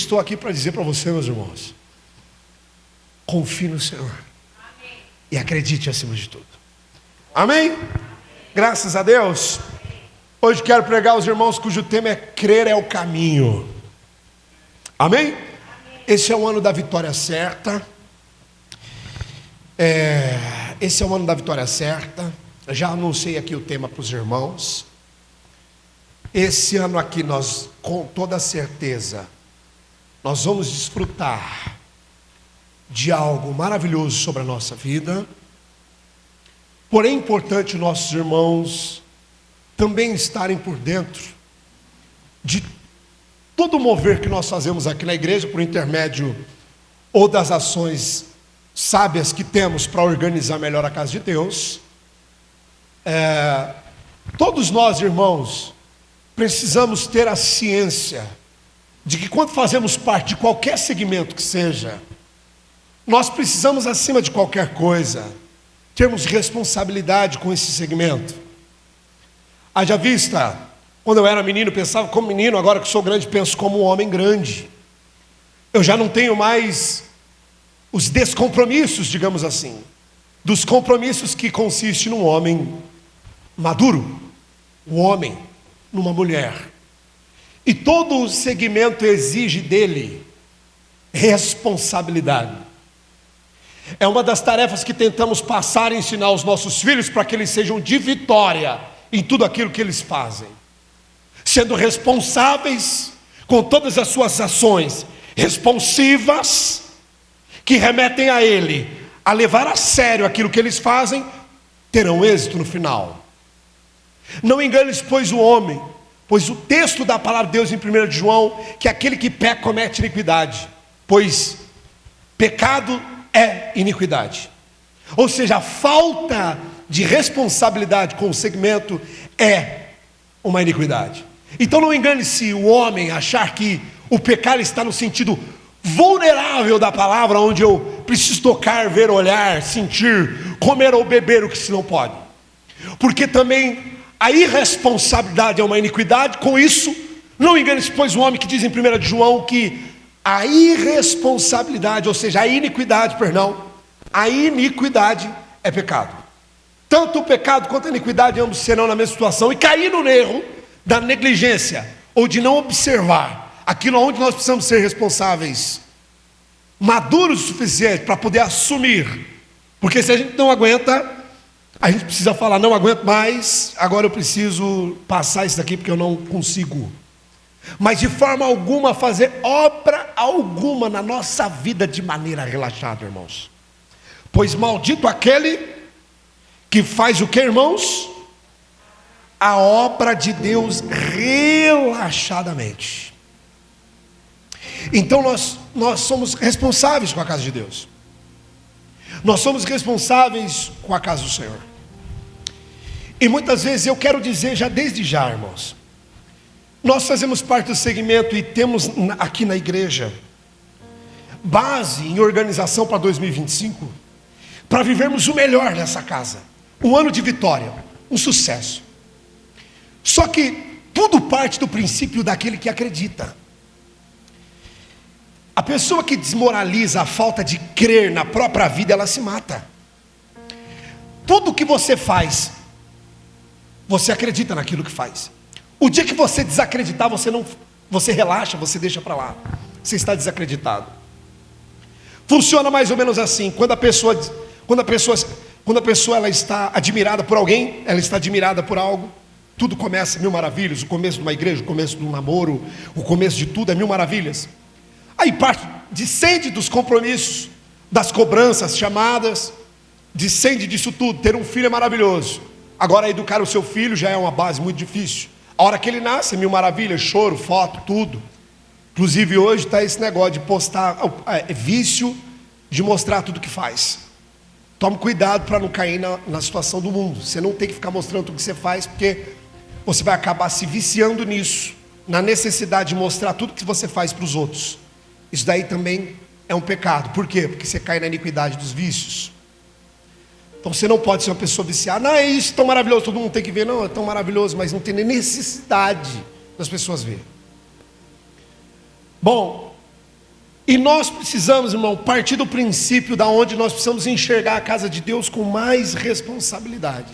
estou aqui para dizer para você, meus irmãos, confie no Senhor. Amém. E acredite acima de tudo. Amém? Amém? Graças a Deus. Hoje quero pregar aos irmãos cujo tema é crer é o caminho. Amém? Amém. Esse é o ano da vitória certa. Esse é o ano da vitória certa. Já anunciei aqui o tema para os irmãos. Esse ano aqui nós, com toda certeza, nós vamos desfrutar de algo maravilhoso sobre a nossa vida. Porém, é importante nossos irmãos também estarem por dentro de todo o mover que nós fazemos aqui na igreja, por intermédio ou das ações sábias que temos para organizar melhor a casa de Deus. Todos nós, irmãos, precisamos ter a ciência de que quando fazemos parte de qualquer segmento que seja, nós precisamos, acima de qualquer coisa, termos responsabilidade com esse segmento. Haja vista, quando eu era menino, pensava como menino, agora que sou grande, penso como um homem grande. Eu já não tenho mais os descompromissos, digamos assim, dos compromissos que consiste num homem maduro, um homem numa mulher. E todo o segmento exige dele responsabilidade. É uma das tarefas que tentamos passar e ensinar aos nossos filhos para que eles sejam de vitória em tudo aquilo que eles fazem, sendo responsáveis com todas as suas ações, responsivas, que remetem a ele, a levar a sério aquilo que eles fazem, terão êxito no final. Não enganes, pois, o homem, pois o texto da palavra de Deus em 1 João, que aquele que peca comete iniquidade, pois pecado é iniquidade. Ou seja, a falta de responsabilidade com o segmento é uma iniquidade. Então não engane-se o homem achar que o pecado está no sentido vulnerável da palavra, onde eu preciso tocar, ver, olhar, sentir, comer ou beber o que se não pode. Porque também a irresponsabilidade é uma iniquidade. Com isso, não engane-se, pois, o homem, que diz em 1 João que a irresponsabilidade, ou seja, a iniquidade é pecado. Tanto o pecado quanto a iniquidade, ambos serão na mesma situação, e cair no erro da negligência, ou de não observar aquilo onde nós precisamos ser responsáveis, maduros o suficiente para poder assumir. Porque se a gente não aguenta, a gente precisa falar: não aguento mais, agora eu preciso passar isso daqui porque eu não consigo. Mas de forma alguma fazer obra alguma na nossa vida de maneira relaxada, irmãos. Pois maldito aquele que faz o que, irmãos? A obra de Deus relaxadamente. Então nós somos responsáveis com a casa de Deus. Nós somos responsáveis com a casa do Senhor. E muitas vezes eu quero dizer já desde já, irmãos, nós fazemos parte do segmento e temos aqui na igreja base em organização para 2025, para vivermos o melhor nessa casa, um ano de vitória, um sucesso. Só que tudo parte do princípio daquele que acredita. A pessoa que desmoraliza a falta de crer na própria vida, ela se mata. Tudo que você faz, você acredita naquilo que faz. O dia que você desacreditar, você relaxa, você deixa para lá. Você está desacreditado. Funciona mais ou menos assim. Quando a pessoa ela está admirada por alguém, ela está admirada por algo, tudo começa mil maravilhas. O começo de uma igreja, o começo de um namoro, o começo de tudo é mil maravilhas. Aí descende dos compromissos, das cobranças, chamadas, descende disso tudo. Ter um filho é maravilhoso. Agora educar o seu filho já é uma base muito difícil. A hora que ele nasce é mil maravilhas, choro, foto, tudo. Inclusive hoje está esse negócio de postar, vício de mostrar tudo que faz. Tome cuidado para não cair na situação do mundo. Você não tem que ficar mostrando tudo que você faz, porque você vai acabar se viciando nisso, na necessidade de mostrar tudo que você faz para os outros. Isso daí também é um pecado. Por quê? Porque você cai na iniquidade dos vícios. Então você não pode ser uma pessoa viciada. Não, é isso, tão maravilhoso, todo mundo tem que ver. Não, é tão maravilhoso, mas não tem nem necessidade das pessoas verem. Bom, E nós precisamos, irmão, partir do princípio da onde nós precisamos enxergar a casa de Deus com mais responsabilidade.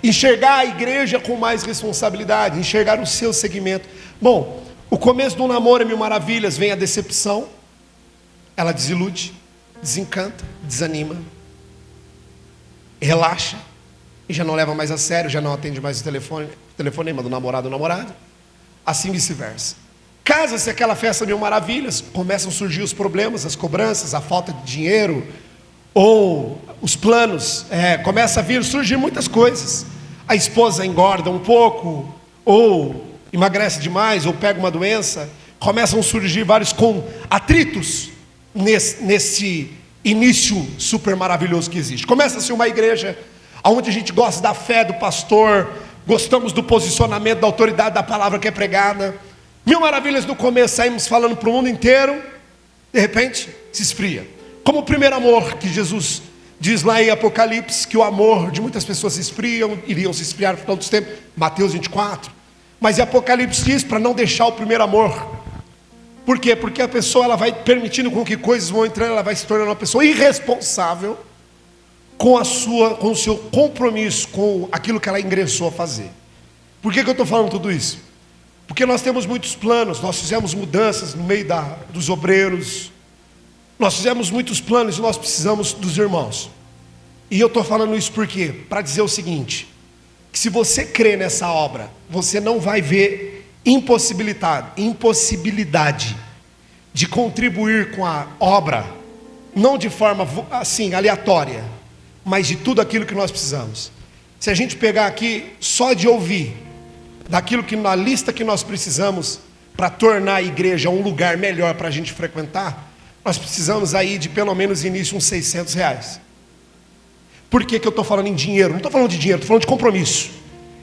Enxergar a igreja com mais responsabilidade, enxergar o seu segmento. Bom, o começo do namoro é mil maravilhas, vem a decepção, ela desilude, desencanta, desanima, relaxa, e já não leva mais a sério, já não atende mais o telefonema do namorado ou namorada, assim vice-versa. Casa-se aquela festa mil maravilhas, começam a surgir os problemas, as cobranças, a falta de dinheiro, ou os planos, começa a surgir muitas coisas. A esposa engorda um pouco, ou emagrece demais, ou pega uma doença. Começam a surgir vários atritos nesse início super maravilhoso que existe. Começa-se uma igreja onde a gente gosta da fé do pastor, gostamos do posicionamento, da autoridade da palavra que é pregada. Mil maravilhas no começo, saímos falando para o mundo inteiro, de repente se esfria. Como o primeiro amor que Jesus diz lá em Apocalipse, que o amor de muitas pessoas se esfriam, iriam se esfriar no final dos tempos, Mateus 24. Mas em Apocalipse diz para não deixar o primeiro amor. Por quê? Porque a pessoa ela vai permitindo com que coisas vão entrando, ela vai se tornando uma pessoa irresponsável com o seu compromisso, com aquilo que ela ingressou a fazer. Por que eu estou falando tudo isso? Porque nós temos muitos planos, nós fizemos mudanças no meio dos obreiros, nós fizemos muitos planos e nós precisamos dos irmãos. E eu estou falando isso por quê? Para dizer o seguinte, que se você crê nessa obra, você não vai ver impossibilidade de contribuir com a obra, não de forma assim, aleatória, mas de tudo aquilo que nós precisamos. Se a gente pegar aqui só de ouvir daquilo que na lista que nós precisamos para tornar a igreja um lugar melhor para a gente frequentar, nós precisamos aí de pelo menos início uns R$600. Por que eu estou falando em dinheiro? Não estou falando de dinheiro, estou falando de compromisso.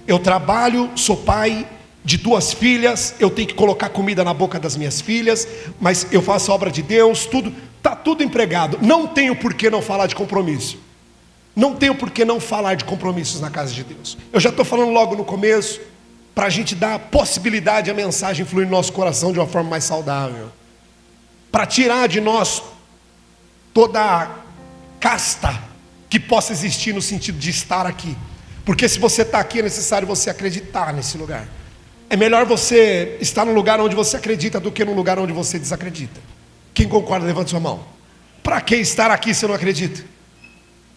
Eu trabalho, sou pai de 2 filhas, eu tenho que colocar comida na boca das minhas filhas, mas eu faço a obra de Deus, está tudo empregado. Não tenho por que não falar de compromisso. Não tenho por que não falar de compromissos na casa de Deus. Eu já estou falando logo no começo, para a gente dar a possibilidade, a mensagem fluir no nosso coração de uma forma mais saudável. Para tirar de nós toda a casta que possa existir no sentido de estar aqui. Porque se você está aqui, é necessário você acreditar nesse lugar. É melhor você estar no lugar onde você acredita do que no lugar onde você desacredita. Quem concorda, levante sua mão. Para que estar aqui se eu não acredito?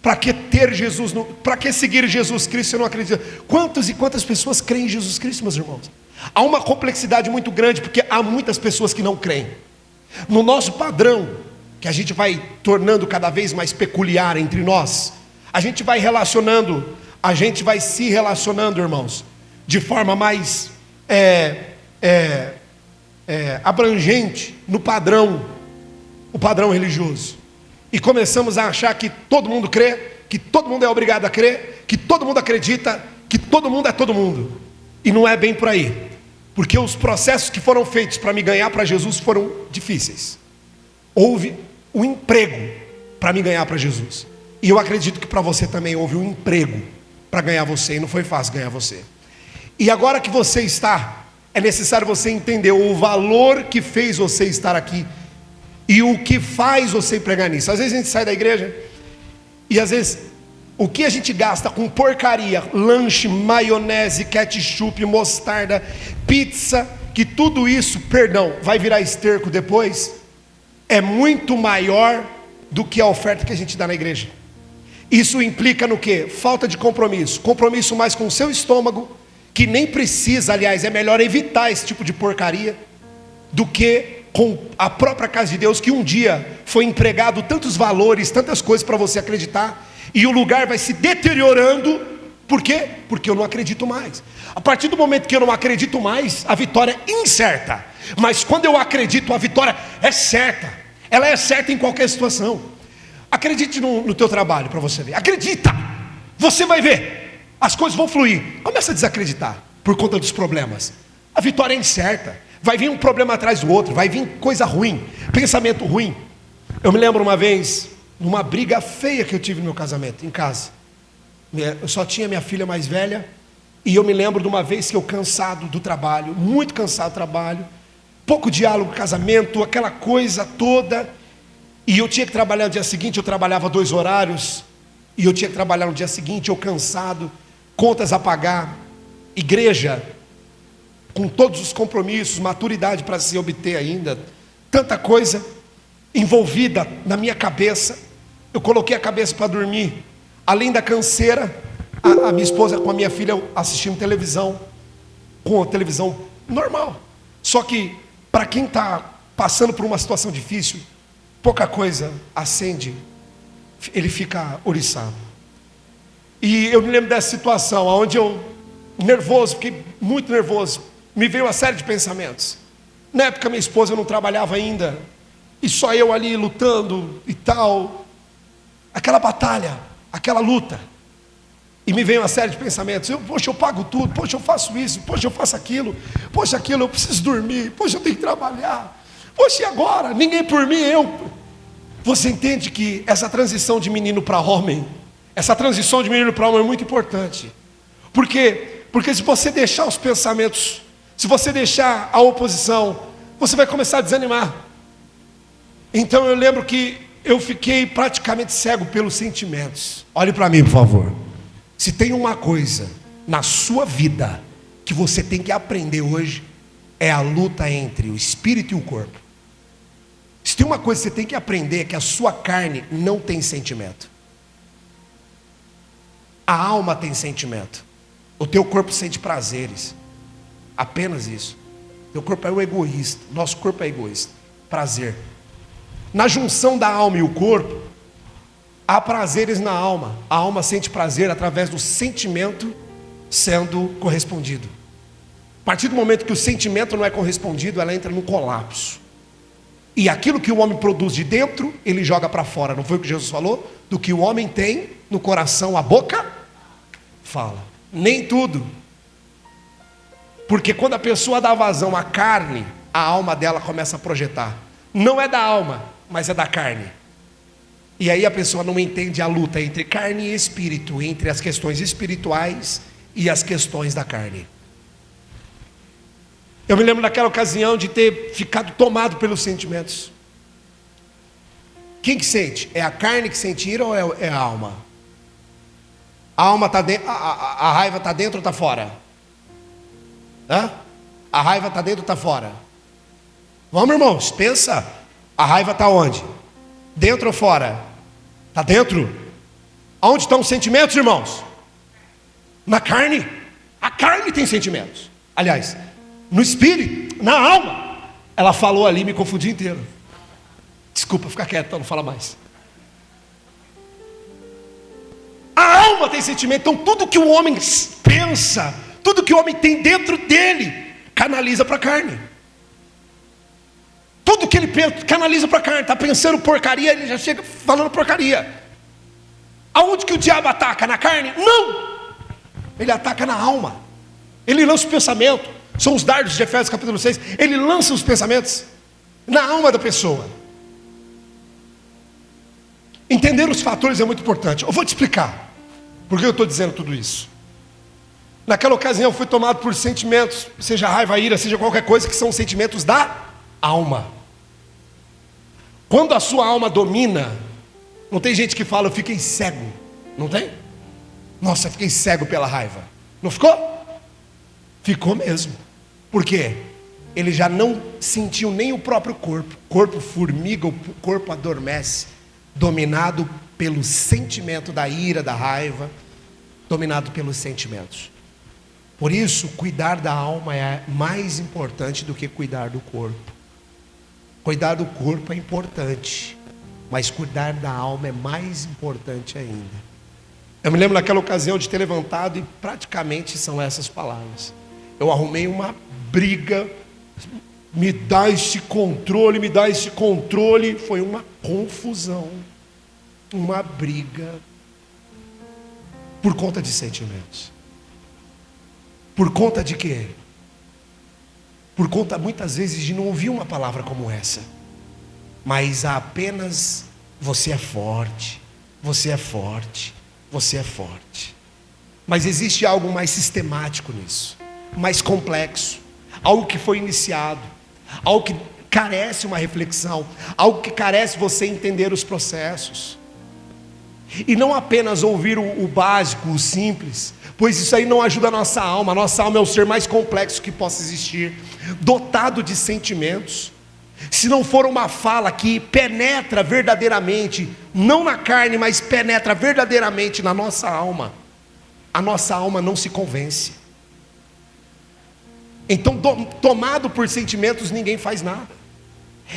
Para que ter Jesus, para que seguir Jesus Cristo se eu não acredito? Quantas e quantas pessoas creem em Jesus Cristo, meus irmãos? Há uma complexidade muito grande, porque há muitas pessoas que não creem. No nosso padrão, que a gente vai tornando cada vez mais peculiar entre nós, a gente vai se relacionando, irmãos, de forma mais abrangente no padrão, o padrão religioso. E começamos a achar que todo mundo crê, que todo mundo é obrigado a crer, que todo mundo acredita, que todo mundo é todo mundo. E não é bem por aí. Porque os processos que foram feitos para me ganhar para Jesus foram difíceis. Houve um emprego para me ganhar para Jesus. E eu acredito que para você também houve um emprego para ganhar você. E não foi fácil ganhar você. E agora que você está, é necessário você entender o valor que fez você estar aqui. E o que faz você pregar nisso. Às vezes a gente sai da igreja e às vezes o que a gente gasta com porcaria, lanche, maionese, ketchup, mostarda, pizza, que tudo isso, vai virar esterco depois, é muito maior do que a oferta que a gente dá na igreja. Isso implica no quê? Falta de compromisso. Compromisso mais com o seu estômago, que nem precisa, aliás, é melhor evitar esse tipo de porcaria do que com a própria casa de Deus, que um dia foi empregado tantos valores, tantas coisas para você acreditar, e o lugar vai se deteriorando. Por quê? Porque eu não acredito mais. A partir do momento que eu não acredito mais, a vitória é incerta. Mas quando eu acredito, a vitória é certa. Ela é certa em qualquer situação. Acredite no teu trabalho para você ver. Acredita, você vai ver, as coisas vão fluir. Começa a desacreditar por conta dos problemas. A vitória é incerta. Vai vir um problema atrás do outro, vai vir coisa ruim, pensamento ruim. Eu me lembro uma vez, numa briga feia que eu tive no meu casamento, em casa. Eu só tinha minha filha mais velha, e eu me lembro de uma vez que eu cansado do trabalho, muito cansado do trabalho, pouco diálogo, casamento, aquela coisa toda. E eu tinha que trabalhar no dia seguinte, eu trabalhava 2 horários, e eu tinha que trabalhar no dia seguinte, eu cansado, contas a pagar, igreja, com todos os compromissos, maturidade para se obter ainda, tanta coisa envolvida na minha cabeça. Eu coloquei a cabeça para dormir, além da canseira, a minha esposa com a minha filha assistindo televisão, com a televisão normal. Só que, para quem está passando por uma situação difícil, pouca coisa acende, ele fica oriçado. E eu me lembro dessa situação, onde eu, nervoso, fiquei muito nervoso, me veio uma série de pensamentos. Na época minha esposa não trabalhava ainda, e só eu ali lutando e tal, aquela batalha, aquela luta. E me veio uma série de pensamentos, poxa, eu pago tudo, poxa, eu faço isso, poxa, eu faço aquilo, poxa, aquilo, eu preciso dormir, poxa, eu tenho que trabalhar, poxa, e agora? Ninguém por mim, eu. Você entende que essa transição de menino para homem, essa transição de menino para homem é muito importante. Por quê? Porque se você deixar os pensamentos, se você deixar a oposição, você vai começar a desanimar. Então eu lembro que eu fiquei praticamente cego pelos sentimentos. Olhe para mim, por favor. Se tem uma coisa na sua vida que você tem que aprender hoje, é a luta entre o espírito e o corpo. Se tem uma coisa que você tem que aprender, é que a sua carne não tem sentimento. A alma tem sentimento. O teu corpo sente prazeres. Apenas isso. Teu corpo é o egoísta. Nosso corpo é egoísta. Prazer. Na junção da alma e o corpo, há prazeres na alma. A alma sente prazer através do sentimento sendo correspondido. A partir do momento que o sentimento não é correspondido, ela entra no colapso. E aquilo que o homem produz de dentro, ele joga para fora. Não foi o que Jesus falou? Do que o homem tem no coração, a boca fala. Nem tudo. Porque quando a pessoa dá vazão à carne, a alma dela começa a projetar. Não é da alma, mas é da carne. E aí a pessoa não entende a luta entre carne e espírito, entre as questões espirituais e as questões da carne. Eu me lembro daquela ocasião de ter ficado tomado pelos sentimentos. Quem que sente? É a carne que sente ira ou é a alma? A alma está dentro, a raiva está dentro ou está fora? Hã? A raiva está dentro ou está fora? Vamos, irmãos, pensa. A raiva está onde? Dentro ou fora? Está dentro? Aonde estão os sentimentos, irmãos? Na carne. A carne tem sentimentos. Aliás, no espírito, na alma. Ela falou ali, me confundi inteiro. Desculpa, fica quieto, então não fala mais. A alma tem sentimento. Então tudo que o homem pensa, tudo que o homem tem dentro dele, canaliza para a carne. Tudo que ele pensa, canaliza para a carne. Está pensando porcaria, ele já chega falando porcaria. Aonde que o diabo ataca? Na carne? Não! Ele ataca na alma. Ele lança o pensamento. São os dardos de Efésios capítulo 6. Ele lança os pensamentos na alma da pessoa. Entender os fatores é muito importante. Eu vou te explicar por que eu estou dizendo tudo isso. Naquela ocasião eu fui tomado por sentimentos, seja raiva, ira, seja qualquer coisa, que são sentimentos da alma. Quando a sua alma domina, não tem gente que fala, eu fiquei cego. Não tem? Nossa, eu fiquei cego pela raiva. Não ficou? Ficou mesmo. Por quê? Ele já não sentiu nem o próprio corpo. O corpo formiga, o corpo adormece, dominado pelo sentimento da ira, da raiva, dominado pelos sentimentos. Por isso, cuidar da alma é mais importante do que cuidar do corpo. Cuidar do corpo é importante, mas cuidar da alma é mais importante ainda. Eu me lembro naquela ocasião de ter levantado e praticamente são essas palavras. Eu arrumei uma briga, me dá esse controle, me dá esse controle. Foi uma confusão, uma briga, por conta de sentimentos. Por conta de quê? Por conta muitas vezes de não ouvir uma palavra como essa, mas apenas você é forte, você é forte, você é forte. Mas existe algo mais sistemático nisso, mais complexo, algo que foi iniciado, algo que carece uma reflexão, algo que carece você entender os processos. E não apenas ouvir o básico, o simples, pois isso aí não ajuda a nossa alma. A nossa alma é o ser mais complexo que possa existir, dotado de sentimentos. Se não for uma fala que penetra verdadeiramente, não na carne, mas penetra verdadeiramente na nossa alma, a nossa alma não se convence. Então, tomado por sentimentos, ninguém faz nada.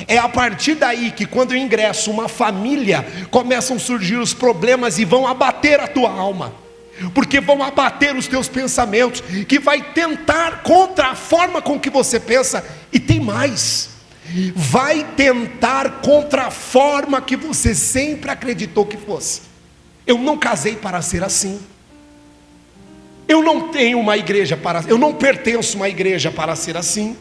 É a partir daí que, quando eu ingresso uma família, começam a surgir os problemas e vão abater a tua alma, porque vão abater os teus pensamentos, que vai tentar contra a forma com que você pensa. E tem mais, vai tentar contra a forma que você sempre acreditou que fosse. Eu não casei para ser assim, eu não tenho uma igreja para, eu não pertenço a uma igreja para ser assim,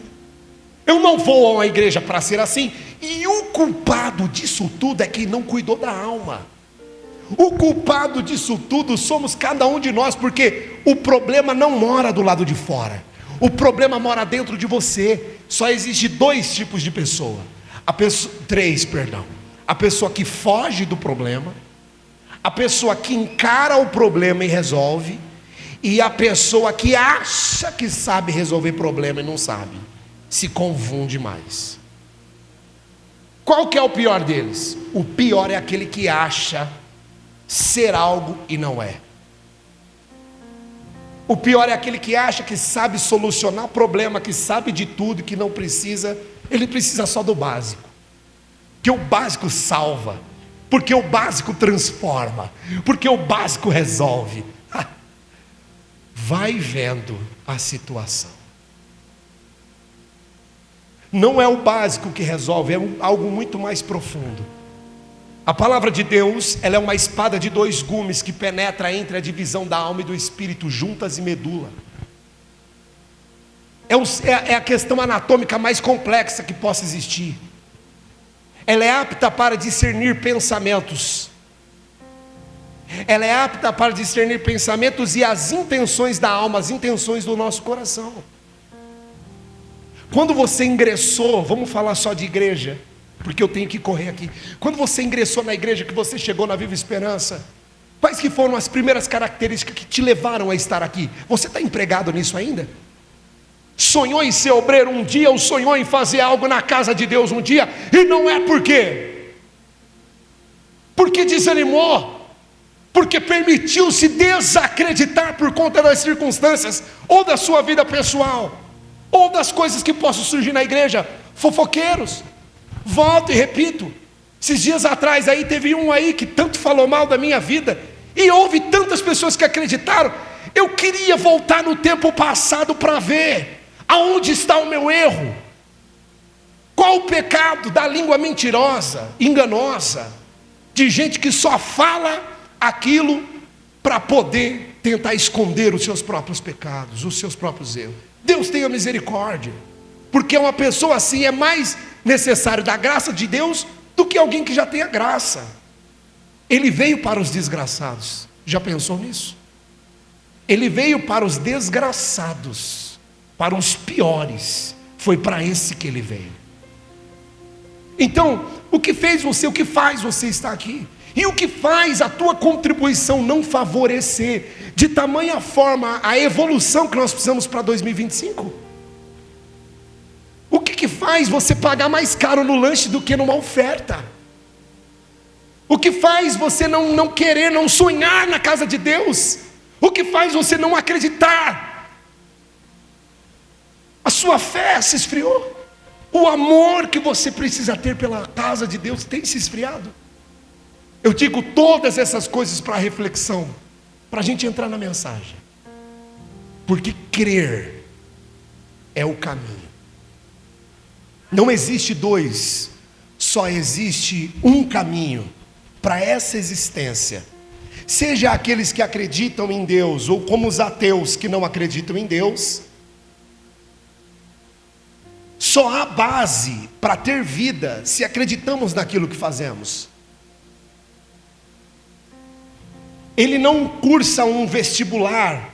eu não vou a uma igreja para ser assim. E o culpado disso tudo é quem não cuidou da alma. O culpado disso tudo somos cada um de nós, porque o problema não mora do lado de fora, o problema mora dentro de você. Só existe dois tipos de pessoa, três, perdão. A pessoa que foge do problema, a pessoa que encara o problema e resolve, e a pessoa que acha que sabe resolver problema e não sabe, se confunde mais. Qual que é o pior deles? O pior é aquele que acha ser algo e não é. O pior é aquele que acha que sabe solucionar problema, que sabe de tudo, que não precisa, ele precisa só do básico, que o básico salva, porque o básico transforma, porque o básico resolve. Vai vendo a situação. Não é o básico que resolve, é algo muito mais profundo. A palavra de Deus, ela é uma espada de dois gumes que penetra entre a divisão da alma e do espírito, juntas e medula. É a questão anatômica mais complexa que possa existir. Ela é apta para discernir pensamentos. Ela é apta para discernir pensamentos e as intenções da alma, as intenções do nosso coração. Quando você ingressou, vamos falar só de igreja, porque eu tenho que correr aqui. Quando você ingressou na igreja, que você chegou na Viva Esperança, quais que foram as primeiras características que te levaram a estar aqui? Você está empregado nisso ainda? Sonhou em ser obreiro um dia, ou sonhou em fazer algo na casa de Deus um dia, e não é por quê? Porque desanimou, porque permitiu-se desacreditar por conta das circunstâncias, ou da sua vida pessoal, ou das coisas que possam surgir na igreja. Fofoqueiros, volto e repito, esses dias atrás aí teve um aí que tanto falou mal da minha vida, e houve tantas pessoas que acreditaram. Eu queria voltar no tempo passado para ver aonde está o meu erro, qual o pecado da língua mentirosa, enganosa, de gente que só fala aquilo para poder tentar esconder os seus próprios pecados, os seus próprios erros. Deus tenha misericórdia, porque uma pessoa assim é mais necessário da graça de Deus do que alguém que já tenha graça. Ele veio para os desgraçados, já pensou nisso? Ele veio para os desgraçados, para os piores, foi para esse que ele veio. Então, o que fez você, o que faz você estar aqui? E o que faz a tua contribuição não favorecer de tamanha forma a evolução que nós precisamos para 2025? O que faz você pagar mais caro no lanche do que numa oferta? O que faz você não querer, não sonhar na casa de Deus? O que faz você não acreditar? A sua fé se esfriou. O amor que você precisa ter pela casa de Deus tem se esfriado. Eu digo todas essas coisas para reflexão, para a gente entrar na mensagem, porque crer é o caminho. Não existe dois, só existe um caminho para essa existência. Seja aqueles que acreditam em Deus, ou como os ateus que não acreditam em Deus, só há base para ter vida se acreditamos naquilo que fazemos. Ele não cursa um vestibular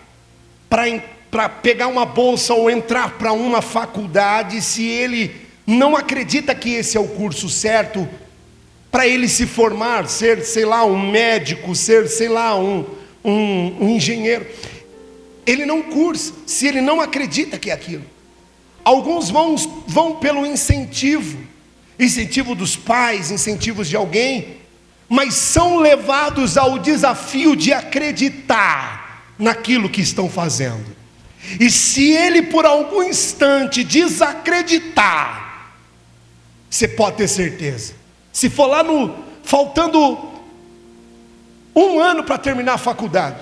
para pegar uma bolsa ou entrar para uma faculdade se ele não acredita que esse é o curso certo para ele se formar, ser, sei lá, um médico, ser, sei lá, um engenheiro. Ele não cursa, se ele não acredita que é aquilo. Alguns vão pelo incentivo dos pais, incentivos de alguém, mas são levados ao desafio de acreditar naquilo que estão fazendo. E se ele por algum instante desacreditar, você pode ter certeza, se for lá faltando 1 ano para terminar a faculdade,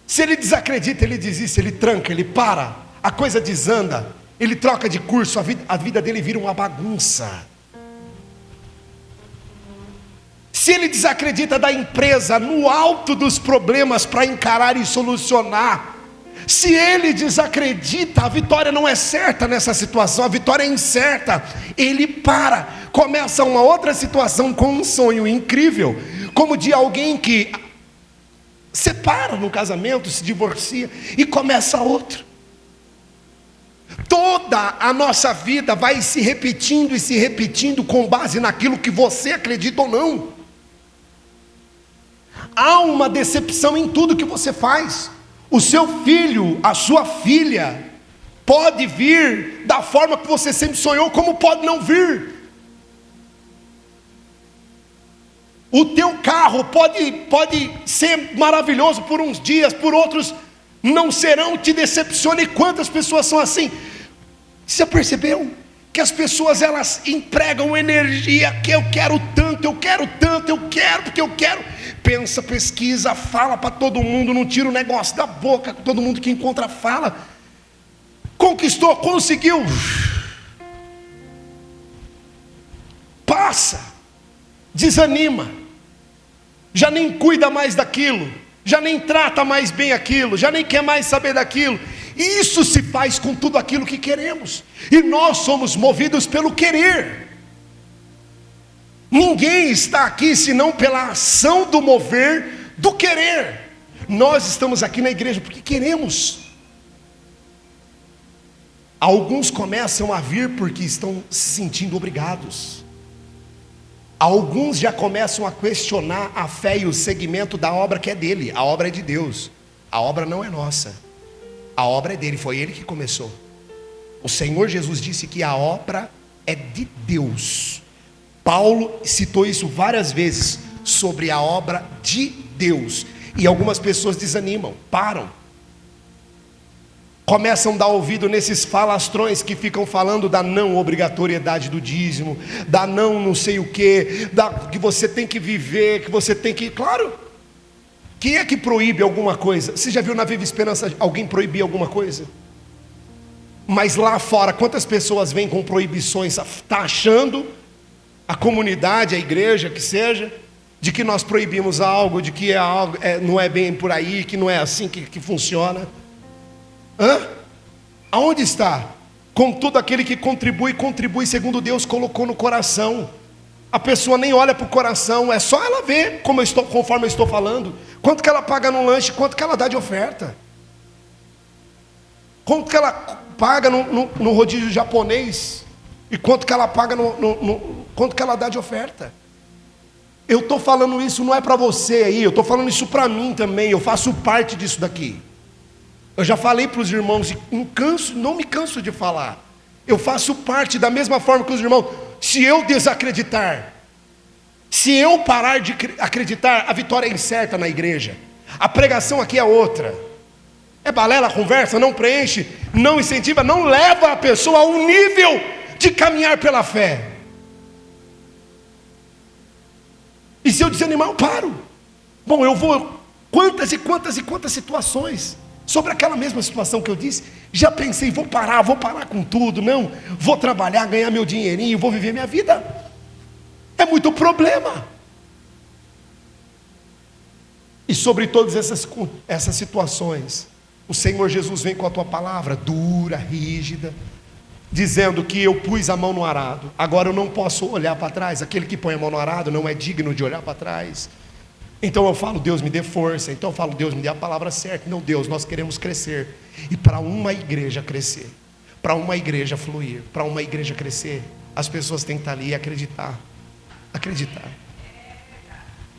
se ele desacredita, ele desiste, ele tranca, ele para, a coisa desanda, ele troca de curso, a vida dele vira uma bagunça. Se ele desacredita da empresa no alto dos problemas para encarar e solucionar, se ele desacredita, a vitória não é certa nessa situação, a vitória é incerta, ele para, começa uma outra situação com um sonho incrível, como de alguém que separa no casamento, se divorcia e começa outro. Toda a nossa vida vai se repetindo e se repetindo com base naquilo que você acredita ou não. Há uma decepção em tudo que você faz. O seu filho, a sua filha, pode vir da forma que você sempre sonhou, como pode não vir. O teu carro pode ser maravilhoso por uns dias, por outros não serão, te decepciona. E quantas pessoas são assim? Você já percebeu? Que as pessoas, elas empregam energia, que eu quero tanto, porque eu quero. Pensa, pesquisa, fala para todo mundo, não tira o negócio da boca, todo mundo que encontra fala. Conquistou, conseguiu. Passa, desanima, já nem cuida mais daquilo, já nem trata mais bem aquilo, já nem quer mais saber daquilo. Isso se faz com tudo aquilo que queremos, e nós somos movidos pelo querer. Ninguém está aqui senão pela ação do mover do querer. Nós estamos aqui na igreja porque queremos. Alguns começam a vir porque estão se sentindo obrigados. Alguns já começam a questionar a fé e o segmento da obra que é dele. A obra é de Deus, a obra não é nossa, a obra é dele, foi ele que começou. O Senhor Jesus disse que a obra é de Deus. Paulo citou isso várias vezes, sobre a obra de Deus. E algumas pessoas desanimam, param, começam a dar ouvido nesses falastrões que ficam falando da não obrigatoriedade do dízimo, da não sei o que, que você tem que viver, que você tem que... Claro, quem é que proíbe alguma coisa? Você já viu na Viva Esperança alguém proibir alguma coisa? Mas lá fora, quantas pessoas vêm com proibições, taxando a comunidade, a igreja, que seja, de que nós proibimos algo, de que não é bem por aí, que não é assim que funciona. Aonde está? Contudo, aquele que contribui segundo Deus colocou no coração. A pessoa nem olha para o coração, é só ela ver conforme eu estou falando, quanto que ela paga no lanche, quanto que ela dá de oferta, quanto que ela paga no rodízio japonês, e quanto que ela paga quanto que ela dá de oferta. Eu estou falando isso não é para você aí, eu estou falando isso para mim também, eu faço parte disso daqui. Eu já falei para os irmãos, e não me canso de falar, eu faço parte da mesma forma que os irmãos. Se eu desacreditar, se eu parar de acreditar, a vitória é incerta na igreja. A pregação aqui é outra, é balela, conversa, não preenche, não incentiva, não leva a pessoa a um nível de caminhar pela fé. E se eu desanimar, eu paro. Bom, eu vou, quantas situações, sobre aquela mesma situação que eu disse, já pensei, vou parar com tudo, não, vou trabalhar, ganhar meu dinheirinho, vou viver minha vida. É muito problema. E sobre todas essas situações, o Senhor Jesus vem com a tua palavra dura, rígida, dizendo que eu pus a mão no arado, agora eu não posso olhar para trás. Aquele que põe a mão no arado não é digno de olhar para trás. Então eu falo, Deus me dê força. Então eu falo, Deus me dê a palavra certa. Não, Deus, nós queremos crescer. E para uma igreja crescer, para uma igreja fluir, para uma igreja crescer, as pessoas têm que estar ali e acreditar. Acreditar.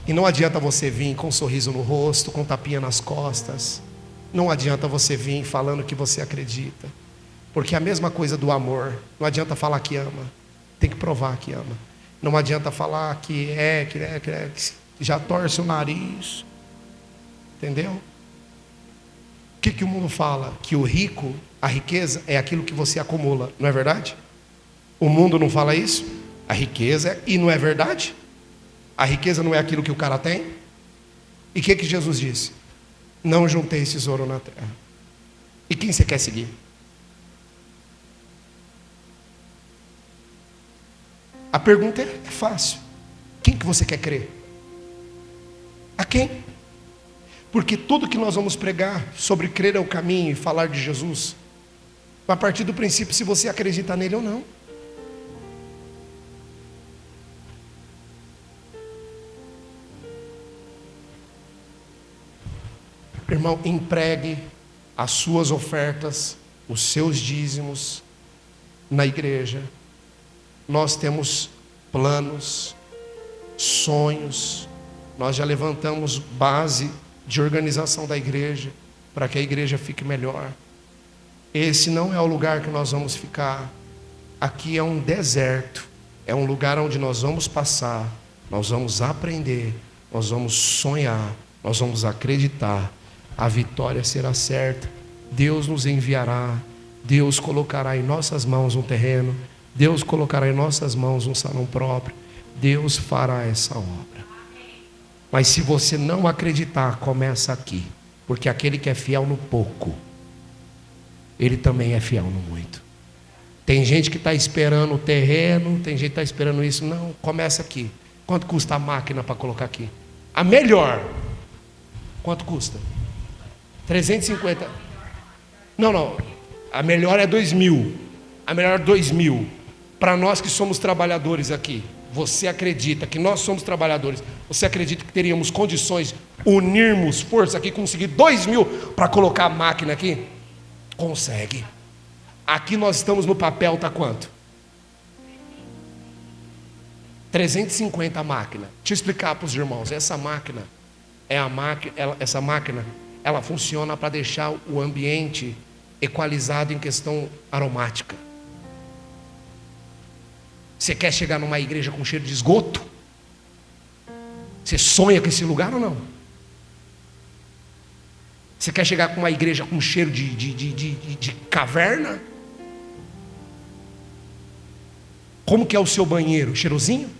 E não adianta você vir com um sorriso no rosto, com tapinha nas costas. Não adianta você vir falando que você acredita. Porque é a mesma coisa do amor. Não adianta falar que ama. Tem que provar que ama. Não adianta falar que já torce o nariz. Entendeu? O que o mundo fala? Que o rico, a riqueza é aquilo que você acumula. Não é verdade? O mundo não fala isso? A riqueza, e não é verdade? A riqueza não é aquilo que o cara tem? E o que Jesus disse? Não junteis tesouro na terra. E quem você quer seguir? A pergunta é fácil. Quem que você quer crer? A quem? Porque tudo que nós vamos pregar sobre crer é o caminho e falar de Jesus, vai partir do princípio se você acredita nele ou não. Irmão, empregue as suas ofertas, os seus dízimos na igreja. Nós temos planos, sonhos, nós já levantamos base de organização da igreja, para que a igreja fique melhor. Esse não é o lugar que nós vamos ficar. Aqui é um deserto, é um lugar onde nós vamos passar, nós vamos aprender, nós vamos sonhar, nós vamos acreditar. A vitória será certa. Deus nos enviará, Deus colocará em nossas mãos um terreno, Deus colocará em nossas mãos um salão próprio, Deus fará essa obra. Mas se você não acreditar, começa aqui, porque aquele que é fiel no pouco, ele também é fiel no muito. Tem gente que está esperando o terreno, tem gente que está esperando isso. Não, começa aqui. Quanto custa a máquina para colocar aqui? A melhor, quanto custa? 350. Não, a melhor é 2.000. A melhor é 2.000. Para nós que somos trabalhadores aqui, você acredita que nós somos trabalhadores? Você acredita que teríamos condições de unirmos força aqui, conseguir 2.000 para colocar a máquina aqui? Consegue. Aqui nós estamos no papel, tá quanto? 350 a máquina. Deixa eu explicar para os irmãos. Essa máquina ela funciona para deixar o ambiente equalizado em questão aromática. Você quer chegar numa igreja com cheiro de esgoto? Você sonha com esse lugar ou não? Você quer chegar com uma igreja com cheiro de caverna? Como que é o seu banheiro? Cheirosinho?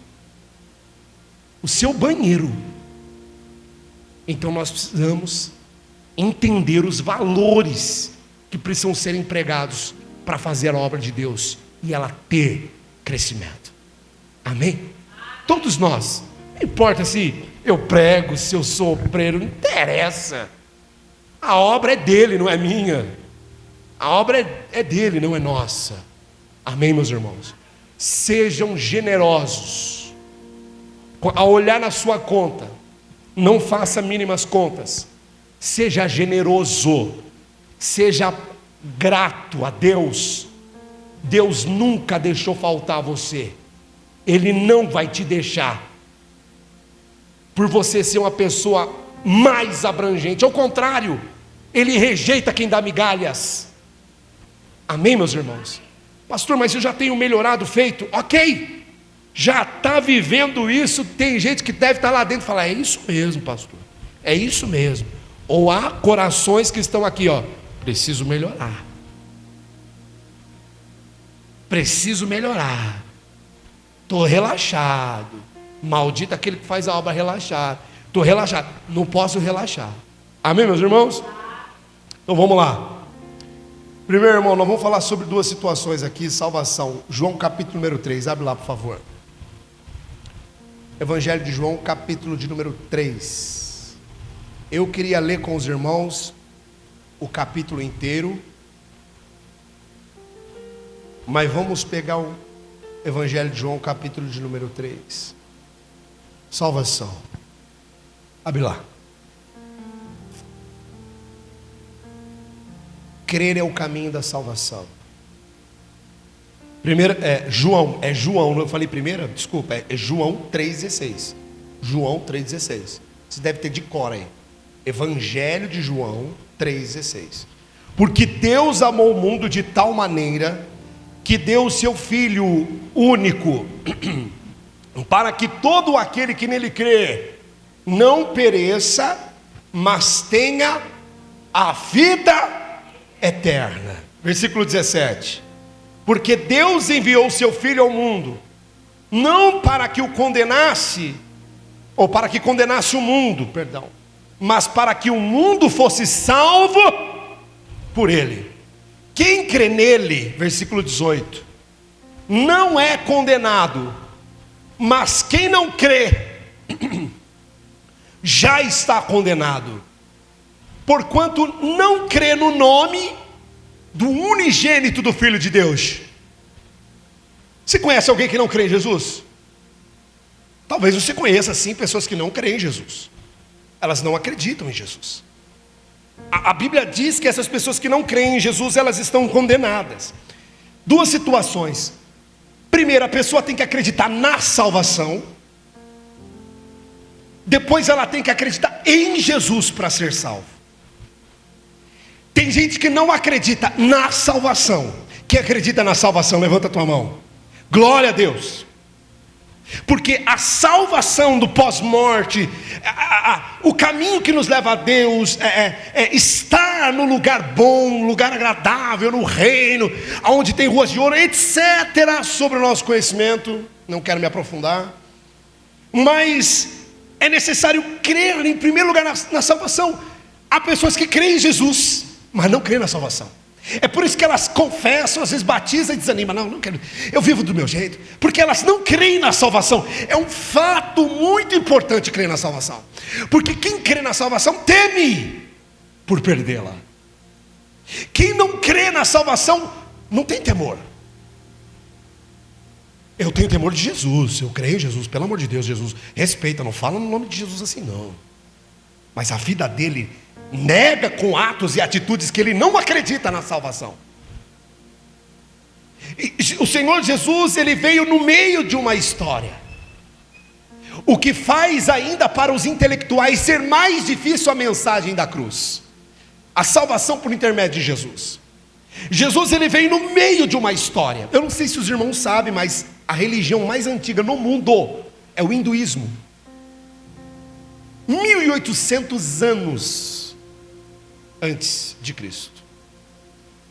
O seu banheiro. Então nós precisamos entender os valores que precisam ser empregados para fazer a obra de Deus e ela ter crescimento. Amém? Todos nós. Não importa se eu prego, se eu sou obreiro, não interessa. A obra é dele, não é minha. A obra é dele, não é nossa. Amém, meus irmãos? Sejam generosos. Ao olhar na sua conta, não faça mínimas contas. Seja generoso. Seja grato a Deus. Deus nunca deixou faltar a você. Ele não vai te deixar por você ser uma pessoa mais abrangente. Ao contrário, Ele rejeita quem dá migalhas. Amém, meus irmãos? Pastor, mas eu já tenho melhorado, feito. Ok, já está vivendo isso. Tem gente que deve estar lá dentro e falar: é isso mesmo, pastor, é isso mesmo. Ou há corações que estão aqui, ó, preciso melhorar. Preciso melhorar. Estou relaxado. Maldito aquele que faz a obra relaxado. Estou relaxado. Não posso relaxar. Amém, meus irmãos? Então vamos lá. Primeiro, irmão, nós vamos falar sobre duas situações aqui. Salvação. João capítulo número 3. Abre lá, por favor. Evangelho de João, capítulo de número 3. Eu queria ler com os irmãos o capítulo inteiro, mas vamos pegar o Evangelho de João, capítulo de número 3. Salvação. Abre lá. Crer é o caminho da salvação. Primeiro, João, não eu falei primeira? Desculpa, é João 3,16. João 3,16. Você deve ter de cor aí. Evangelho de João 3,16. Porque Deus amou o mundo de tal maneira que deu o seu Filho único, para que todo aquele que nele crê não pereça, mas tenha a vida eterna. Versículo 17. Porque Deus enviou o seu Filho ao mundo, não para que o condenasse, ou para que condenasse o mundo, perdão, mas para que o mundo fosse salvo por ele. Quem crê nele, versículo 18, não é condenado, mas quem não crê, já está condenado, porquanto não crê no nome do unigênito do Filho de Deus. Você conhece alguém que não crê em Jesus? Talvez você conheça sim pessoas que não creem em Jesus. Elas não acreditam em Jesus. A Bíblia diz que essas pessoas que não creem em Jesus, elas estão condenadas. Duas situações. Primeiro, a pessoa tem que acreditar na salvação. Depois ela tem que acreditar em Jesus para ser salvo. Tem gente que não acredita na salvação. Quem acredita na salvação, levanta a tua mão. Glória a Deus. Porque a salvação do pós-morte, o caminho que nos leva a Deus é estar no lugar bom, lugar agradável, no reino, onde tem ruas de ouro, etc. Sobre o nosso conhecimento, não quero me aprofundar, mas é necessário crer em primeiro lugar na salvação. Há pessoas que creem em Jesus, mas não creem na salvação. É por isso que elas confessam, às vezes batizam e desanimam. Não quero, eu vivo do meu jeito. Porque elas não creem na salvação. É um fato muito importante crer na salvação. Porque quem crê na salvação teme por perdê-la. Quem não crê na salvação não tem temor. Eu tenho temor de Jesus, eu creio em Jesus, pelo amor de Deus, Jesus, respeita, não fala no nome de Jesus assim não. Mas a vida dele nega com atos e atitudes que ele não acredita na salvação. E o Senhor Jesus, ele veio no meio de uma história, o que faz ainda para os intelectuais ser mais difícil a mensagem da cruz, a salvação por intermédio de Jesus. Jesus, ele veio no meio de uma história. Eu não sei se os irmãos sabem, mas a religião mais antiga no mundo é o hinduísmo. 1800 anos antes de Cristo.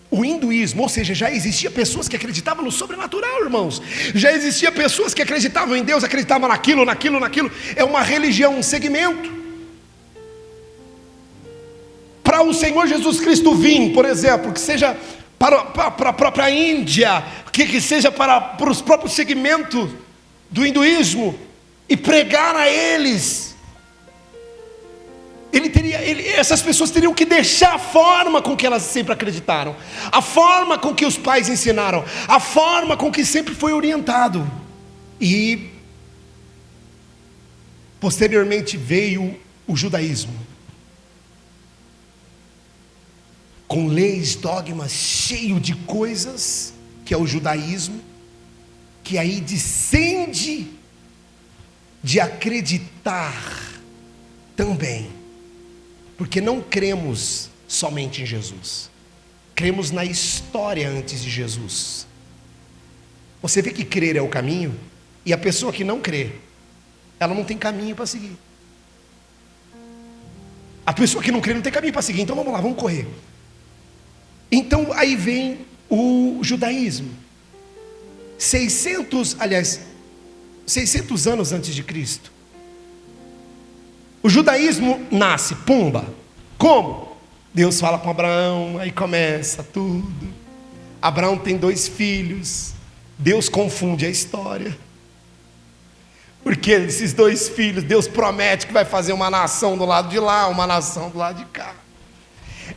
O hinduísmo, ou seja, já existia pessoas que acreditavam no sobrenatural, irmãos. Já existia pessoas que acreditavam em Deus, acreditavam naquilo. É uma religião, um segmento. Para o Senhor Jesus Cristo vir, por exemplo, que seja para a própria Índia, que seja para os próprios segmentos do hinduísmo, e pregar a eles, essas pessoas teriam que deixar a forma com que elas sempre acreditaram, a forma com que os pais ensinaram, a forma com que sempre foi orientado. E posteriormente veio o judaísmo, com leis, dogmas, cheio de coisas, que é o judaísmo, que aí descende de acreditar também, porque não cremos somente em Jesus, cremos na história antes de Jesus. Você vê que crer é o caminho, e a pessoa que não crê, ela não tem caminho para seguir. A pessoa que não crê não tem caminho para seguir. Então vamos lá, vamos correr. Então aí vem o judaísmo. 600 anos antes de Cristo, o judaísmo nasce, pumba. Como? Deus fala com Abraão, aí começa tudo. Abraão tem 2 filhos. Deus confunde a história, porque esses 2 filhos, Deus promete que vai fazer uma nação do lado de lá, uma nação do lado de cá.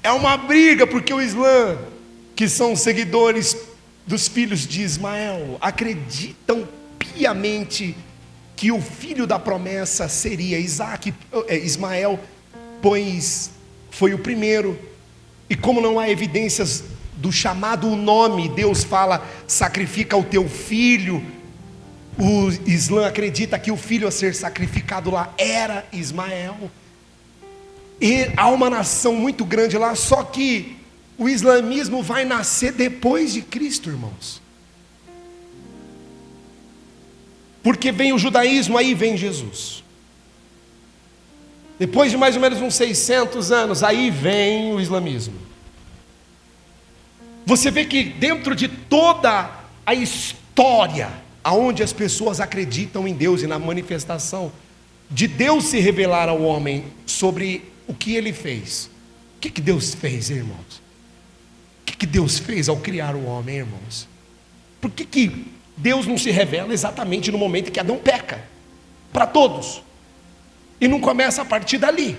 É uma briga, porque o Islã, que são seguidores dos filhos de Ismael, acreditam piamente que o filho da promessa seria Ismael, pois foi o primeiro, e como não há evidências do chamado nome. Deus fala: sacrifica o teu filho. O Islã acredita que o filho a ser sacrificado lá era Ismael. E há uma nação muito grande lá, só que o islamismo vai nascer depois de Cristo, irmãos. Porque vem o judaísmo, aí vem Jesus. Depois de mais ou menos uns 600 anos, aí vem o islamismo. Você vê que dentro de toda a história, aonde as pessoas acreditam em Deus e na manifestação de Deus se revelar ao homem sobre o que ele fez. O que Deus fez, irmãos? O que Deus fez ao criar o homem, irmãos? Por que Deus não se revela exatamente no momento em que Adão peca? Para todos. E não começa a partir dali.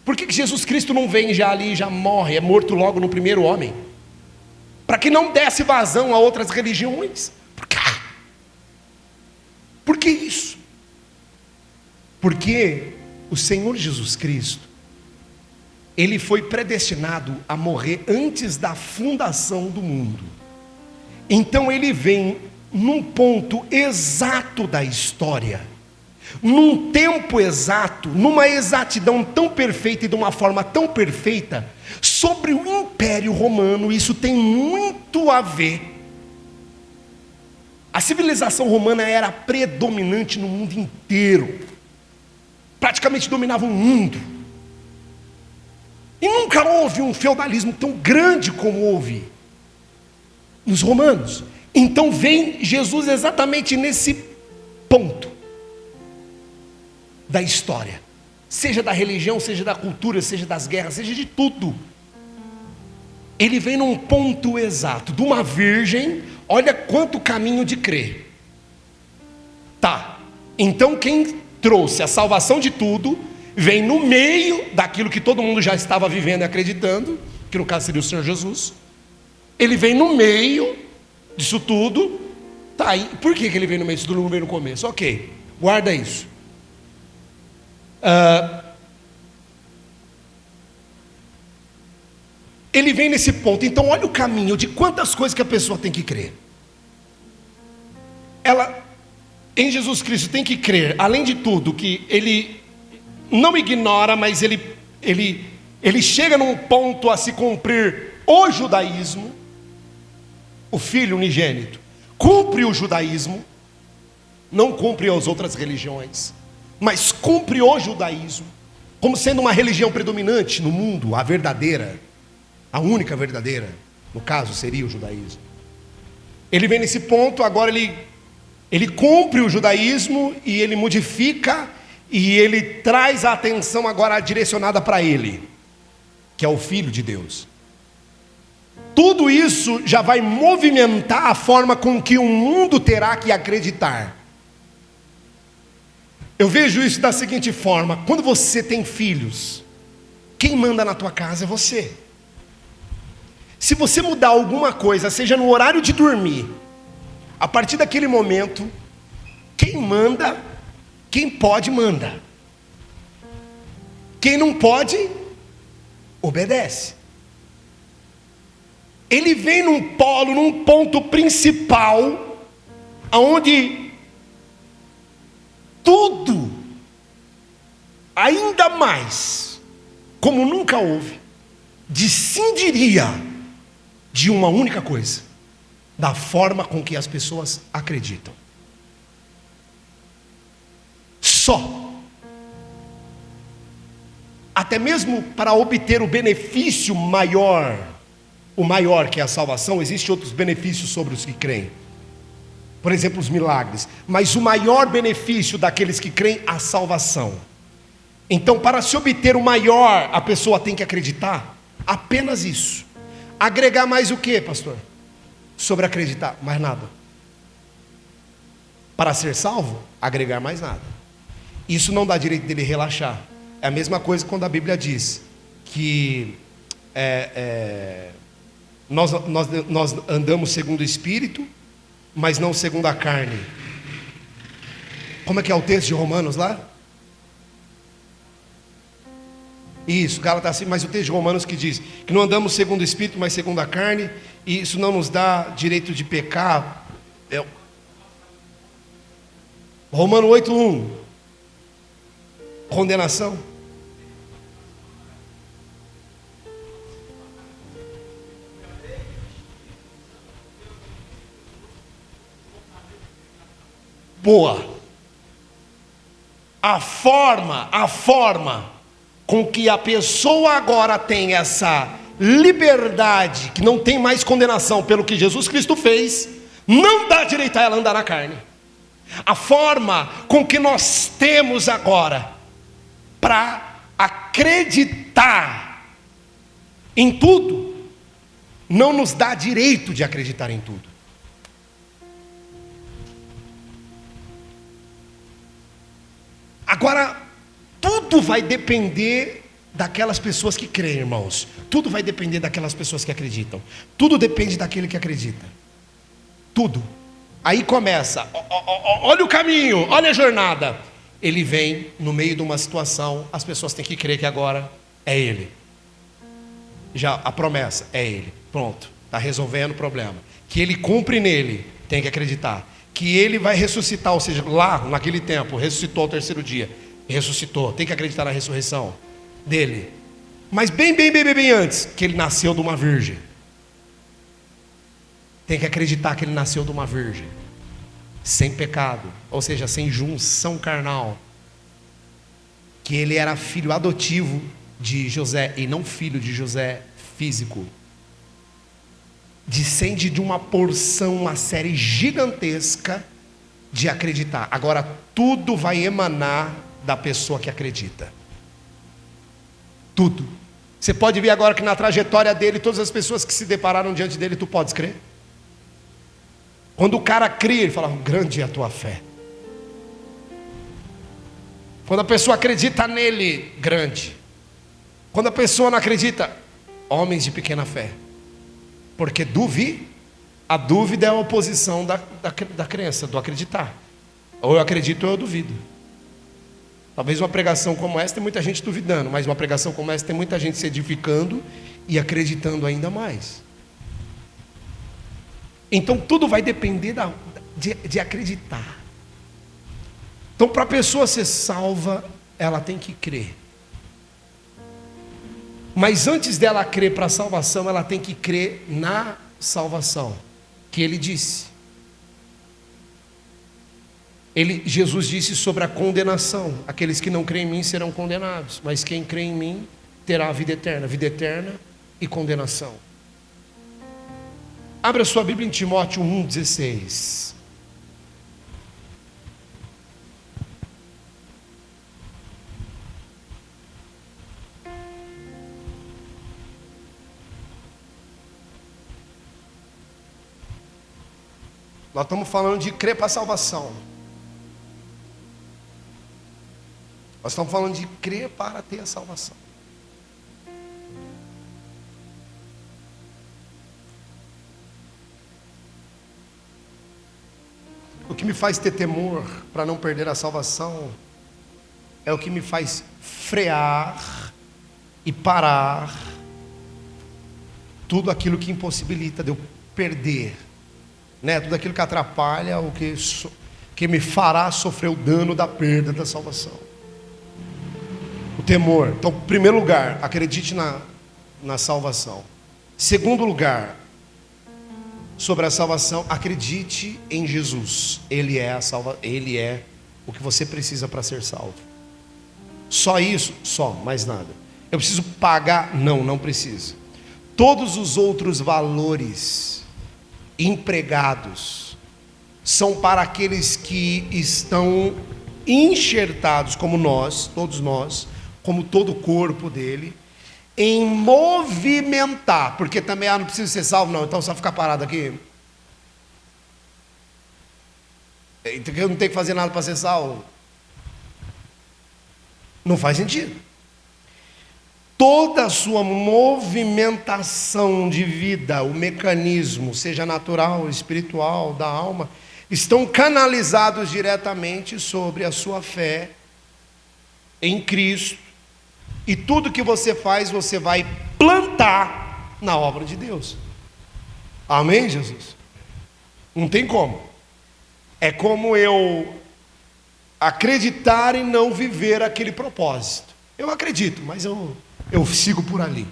Por que Jesus Cristo não vem já ali e já morre, é morto logo no primeiro homem? Para que não desse vazão a outras religiões. Por que isso? Porque o Senhor Jesus Cristo, Ele foi predestinado a morrer antes da fundação do mundo. Então Ele vem num ponto exato da história, num tempo exato, numa exatidão tão perfeita e de uma forma tão perfeita, sobre o Império Romano. Isso tem muito a ver. A civilização romana era predominante no mundo inteiro, praticamente dominava o mundo, e nunca houve um feudalismo tão grande como houve nos romanos. Então vem Jesus exatamente nesse ponto da história, seja da religião, seja da cultura, seja das guerras, seja de tudo. Ele vem num ponto exato, de uma virgem. Olha quanto caminho de crer. Tá, então quem trouxe a salvação de tudo, vem no meio daquilo que todo mundo já estava vivendo e acreditando, que no caso seria o Senhor Jesus. Ele vem no meio disso tudo. Tá, e por que ele vem no meio disso tudo, não vem no começo? Ok, guarda isso. Ele vem nesse ponto. Então olha o caminho de quantas coisas que a pessoa tem que crer. Ela, em Jesus Cristo, tem que crer, além de tudo, que Ele não ignora, mas Ele chega num ponto a se cumprir o judaísmo. O Filho unigênito cumpre o judaísmo, não cumpre as outras religiões, mas cumpre o judaísmo, como sendo uma religião predominante no mundo, a verdadeira, a única verdadeira, no caso seria o judaísmo. Ele vem nesse ponto, agora ele cumpre o judaísmo e ele modifica, e ele traz a atenção agora direcionada para ele, que é o Filho de Deus. Tudo isso já vai movimentar a forma com que o mundo terá que acreditar. Eu vejo isso da seguinte forma: quando você tem filhos, quem manda na tua casa é você. Se você mudar alguma coisa, seja no horário de dormir, a partir daquele momento, quem manda, quem pode, manda. Quem não pode, obedece. Ele vem num polo, num ponto principal, aonde tudo, ainda mais, como nunca houve, descindiria de uma única coisa: da forma com que as pessoas acreditam. Só. Até mesmo para obter o benefício maior, o maior que é a salvação, existem outros benefícios sobre os que creem. Por exemplo, os milagres. Mas o maior benefício daqueles que creem, a salvação. Então, para se obter o maior, a pessoa tem que acreditar apenas isso. Agregar mais o que, pastor? Sobre acreditar, mais nada. Para ser salvo, agregar mais nada. Isso não dá direito dele relaxar. É a mesma coisa quando a Bíblia diz que nós andamos segundo o Espírito, mas não segundo a carne. Como é que é o texto de Romanos lá? Isso, Gálatas assim, mas o texto de Romanos que diz que não andamos segundo o Espírito, mas segundo a carne, e isso não nos dá direito de pecar. Romano 8:1. Condenação. Boa. A forma com que a pessoa agora tem essa liberdade, que não tem mais condenação pelo que Jesus Cristo fez, não dá direito a ela andar na carne. A forma com que nós temos agora para acreditar em tudo, não nos dá direito de acreditar em tudo. Agora, tudo vai depender daquelas pessoas que creem, irmãos. Tudo vai depender daquelas pessoas que acreditam. Tudo depende daquele que acredita. Tudo. Aí começa, olha o caminho, olha a jornada. Ele vem no meio de uma situação, as pessoas têm que crer que agora é ele. Já a promessa é ele. Pronto, está resolvendo o problema. Que ele cumpre nele, tem que acreditar. Que ele vai ressuscitar, ou seja, lá naquele tempo, ressuscitou ao terceiro dia. Ressuscitou, tem que acreditar na ressurreição dele. Mas bem antes, que ele nasceu de uma virgem. Tem que acreditar que ele nasceu de uma virgem, sem pecado, ou seja, sem junção carnal. Que ele era filho adotivo de José, e não filho de José físico. Descende de uma porção, uma série gigantesca de acreditar. Agora tudo vai emanar da pessoa que acredita. Tudo. Você pode ver agora que na trajetória dele, todas as pessoas que se depararam diante dele, tu podes crer. Quando o cara cria, ele fala, grande é a tua fé. Quando a pessoa acredita nele, grande. Quando a pessoa não acredita, homens de pequena fé. Porque a dúvida é a oposição da crença, do acreditar. Ou eu acredito ou eu duvido. Talvez uma pregação como essa tem muita gente duvidando, mas uma pregação como essa tem muita gente se edificando e acreditando ainda mais. Então tudo vai depender de acreditar. Então para a pessoa ser salva, ela tem que crer. Mas antes dela crer para a salvação, ela tem que crer na salvação que ele disse. Jesus disse sobre a condenação: aqueles que não creem em mim serão condenados, mas quem crê em mim terá a vida eterna e condenação. Abra sua Bíblia em Timóteo 1,16. Nós estamos falando de crer para a salvação. Nós estamos falando de crer para ter a salvação. O que me faz ter temor para não perder a salvação é o que me faz frear e parar tudo aquilo que impossibilita de eu perder, né? Tudo aquilo que atrapalha, o que me fará sofrer o dano da perda da salvação. O temor. Então, em primeiro lugar, acredite na salvação. Segundo lugar, sobre a salvação, acredite em Jesus. Ele é o que você precisa para ser salvo. Só isso? Só, mais nada. Eu preciso pagar? Não precisa. Todos os outros valores empregados são para aqueles que estão enxertados, como nós, todos nós, como todo o corpo dele, em movimentar, porque também não precisa ser salvo, não, então só ficar parado aqui. Então eu não tenho que fazer nada para ser salvo. Não faz sentido. Toda a sua movimentação de vida, o mecanismo, seja natural, espiritual, da alma, estão canalizados diretamente sobre a sua fé em Cristo E tudo que você faz, você vai plantar na obra de Deus. Amém, Jesus? Não tem como. É como eu acreditar e não viver aquele propósito. Eu acredito, mas eu sigo por ali.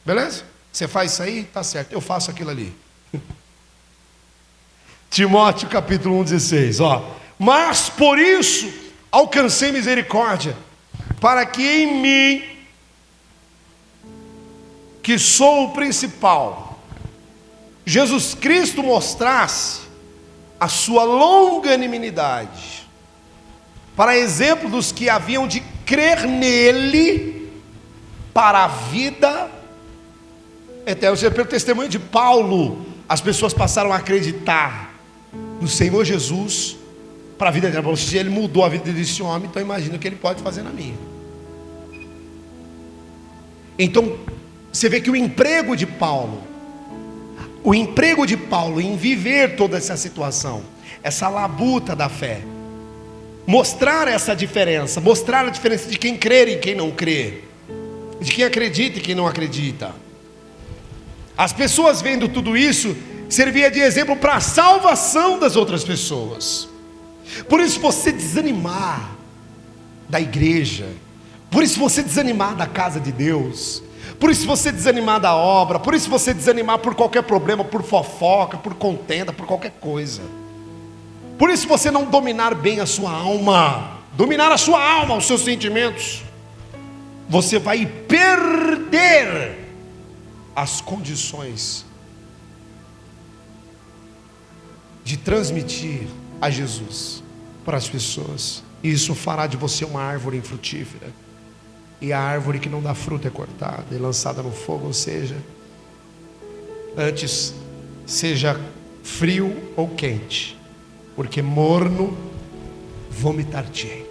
Beleza? Você faz isso aí, tá certo. Eu faço aquilo ali. Timóteo capítulo 1,16, ó. Mas por isso alcancei misericórdia, para que em mim, que sou o principal, Jesus Cristo mostrasse a sua longanimidade, para exemplo dos que haviam de crer nele, para a vida eterna. Você, pelo testemunho de Paulo, as pessoas passaram a acreditar no Senhor Jesus para a vida eterna. Se ele mudou a vida desse homem, então imagina o que ele pode fazer na minha. Então você vê que o emprego de Paulo em viver toda essa situação, essa labuta da fé, mostrar essa diferença, mostrar a diferença de quem crê e quem não crê, de quem acredita e quem não acredita. As pessoas vendo tudo isso, servia de exemplo para a salvação das outras pessoas. Por isso você desanimar da igreja, por isso você desanimar da casa de Deus, por isso você desanimar da obra, por isso você desanimar por qualquer problema, por fofoca, por contenda, por qualquer coisa, por isso você não dominar bem a sua alma, os seus sentimentos, você vai perder as condições de transmitir a Jesus para as pessoas. E isso fará de você uma árvore infrutífera, e a árvore que não dá fruto é cortada e lançada no fogo. Ou seja, antes seja frio ou quente, porque morno vomitar-te-ei.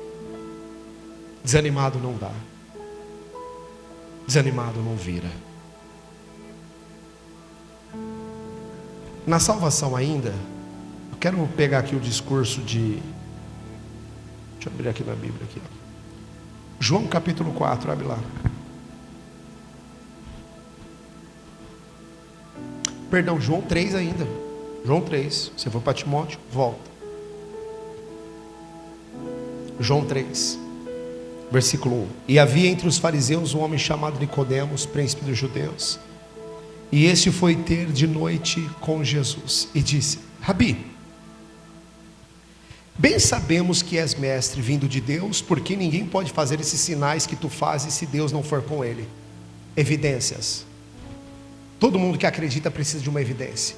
Desanimado não dá, desanimado não vira. Na salvação ainda, eu quero pegar aqui o discurso de... Deixa eu abrir aqui na Bíblia aqui. João capítulo 4, abre lá. Perdão, João 3 ainda. João 3, você for para Timóteo, volta. João 3, versículo 1. E havia entre os fariseus um homem chamado Nicodemos, príncipe dos judeus. E este foi ter de noite com Jesus e disse: Rabi, bem sabemos que és mestre vindo de Deus, porque ninguém pode fazer esses sinais que tu fazes se Deus não for com ele. Evidências. Todo mundo que acredita precisa de uma evidência.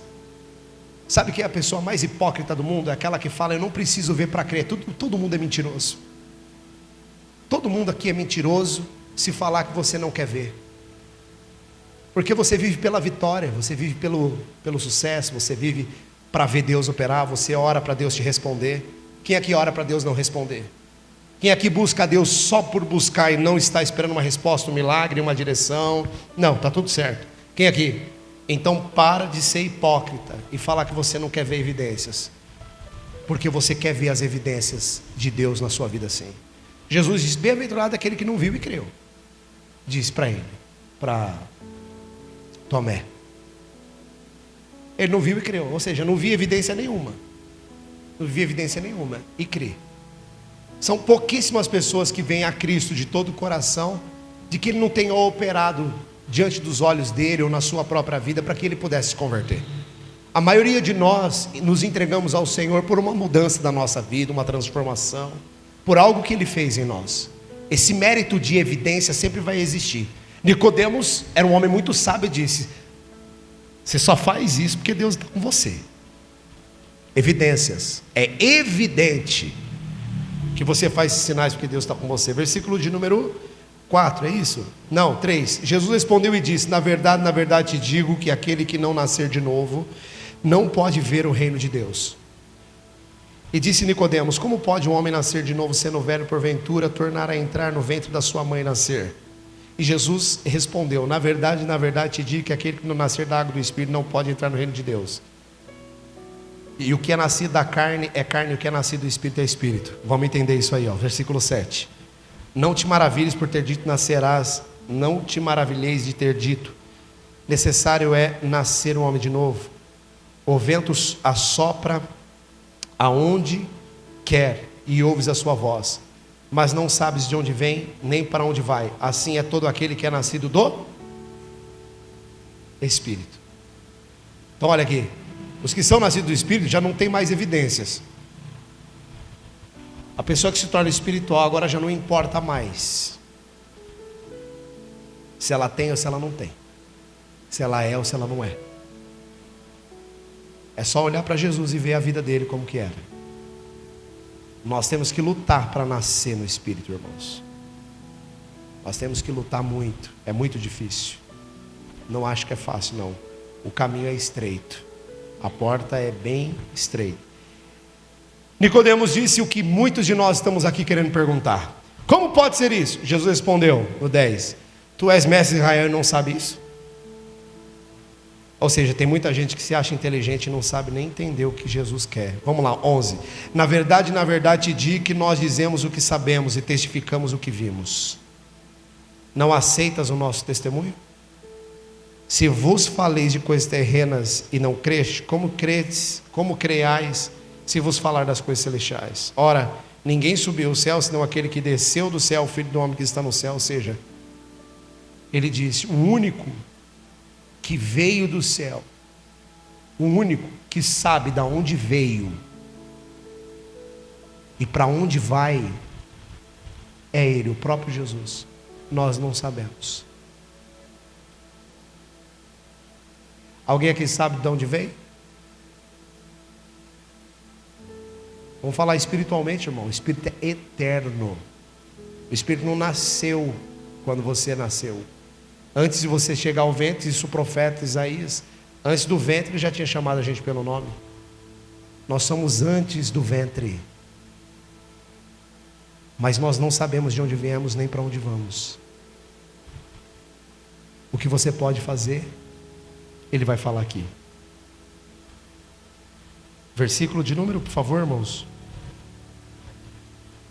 Sabe que é a pessoa mais hipócrita do mundo? É aquela que fala: eu não preciso ver para crer. Todo mundo é mentiroso. Todo mundo aqui é mentiroso se falar que você não quer ver. Porque você vive pela vitória, você vive pelo sucesso, você vive para ver Deus operar, você ora para Deus te responder. Quem aqui ora para Deus não responder? Quem aqui busca a Deus só por buscar e não está esperando uma resposta, um milagre, uma direção? Não, está tudo certo. Quem aqui? Então para de ser hipócrita e falar que você não quer ver evidências, porque você quer ver as evidências de Deus na sua vida sim. Jesus diz: bem-aventurado aquele que não viu e creu. Diz para ele, para Tomé. Ele não viu e creu, ou seja, não vi evidência nenhuma. Não vi evidência nenhuma e crê. São pouquíssimas pessoas que vêm a Cristo de todo o coração, de que Ele não tenha operado diante dos olhos dele ou na sua própria vida para que ele pudesse se converter. A maioria de nós nos entregamos ao Senhor por uma mudança da nossa vida, uma transformação, por algo que Ele fez em nós. Esse mérito de evidência sempre vai existir. Nicodemos era um homem muito sábio e disse: você só faz isso porque Deus está com você. Evidências. É evidente que você faz sinais porque Deus está com você. Versículo de número 4, é isso? Não, 3. Jesus respondeu e disse: na verdade te digo que aquele que não nascer de novo não pode ver o reino de Deus. E disse Nicodemos: como pode um homem nascer de novo sendo velho, porventura tornar a entrar no ventre da sua mãe e nascer? E Jesus respondeu: na verdade te digo que aquele que não nascer da água do Espírito não pode entrar no reino de Deus. E o que é nascido da carne é carne, o que é nascido do Espírito é Espírito. Vamos entender isso aí, ó. Versículo 7. Não te maravilhes por ter dito nascerás, não te maravilheis de ter dito, necessário é nascer um homem de novo. O vento assopra aonde quer e ouves a sua voz, mas não sabes de onde vem, nem para onde vai. Assim é todo aquele que é nascido do Espírito. Então olha aqui, os que são nascidos do Espírito já não tem mais evidências. A pessoa que se torna espiritual agora já não importa mais se ela tem ou se ela não tem, se ela é ou se ela não é. É só olhar para Jesus e ver a vida dele como que era. Nós temos que lutar para nascer no Espírito, irmãos. Nós temos que lutar muito. É muito difícil. Não acho que é fácil, não. O caminho é estreito. A porta é bem estreita. Nicodemos disse o que muitos de nós estamos aqui querendo perguntar: como pode ser isso? Jesus respondeu no 10: tu és mestre de Israel e não sabe isso? Ou seja, tem muita gente que se acha inteligente e não sabe nem entender o que Jesus quer. Vamos lá, 11. Na verdade te digo que nós dizemos o que sabemos e testificamos o que vimos. Não aceitas o nosso testemunho? Se vos faleis de coisas terrenas e não creste, como creiais se vos falar das coisas celestiais? Ora, ninguém subiu ao céu, senão aquele que desceu do céu, o Filho do homem que está no céu. Ou seja, ele disse, o único que veio do céu, o único que sabe de onde veio e para onde vai, é Ele, o próprio Jesus. Nós não sabemos. Alguém aqui sabe de onde veio? Vamos falar espiritualmente, irmão. O Espírito é eterno. O Espírito não nasceu quando você nasceu. Antes de você chegar ao ventre, isso o profeta Isaías, antes do ventre ele já tinha chamado a gente pelo nome. Nós somos antes do ventre. Mas nós não sabemos de onde viemos nem para onde vamos. O que você pode fazer, ele vai falar aqui. Versículo de número, por favor, irmãos.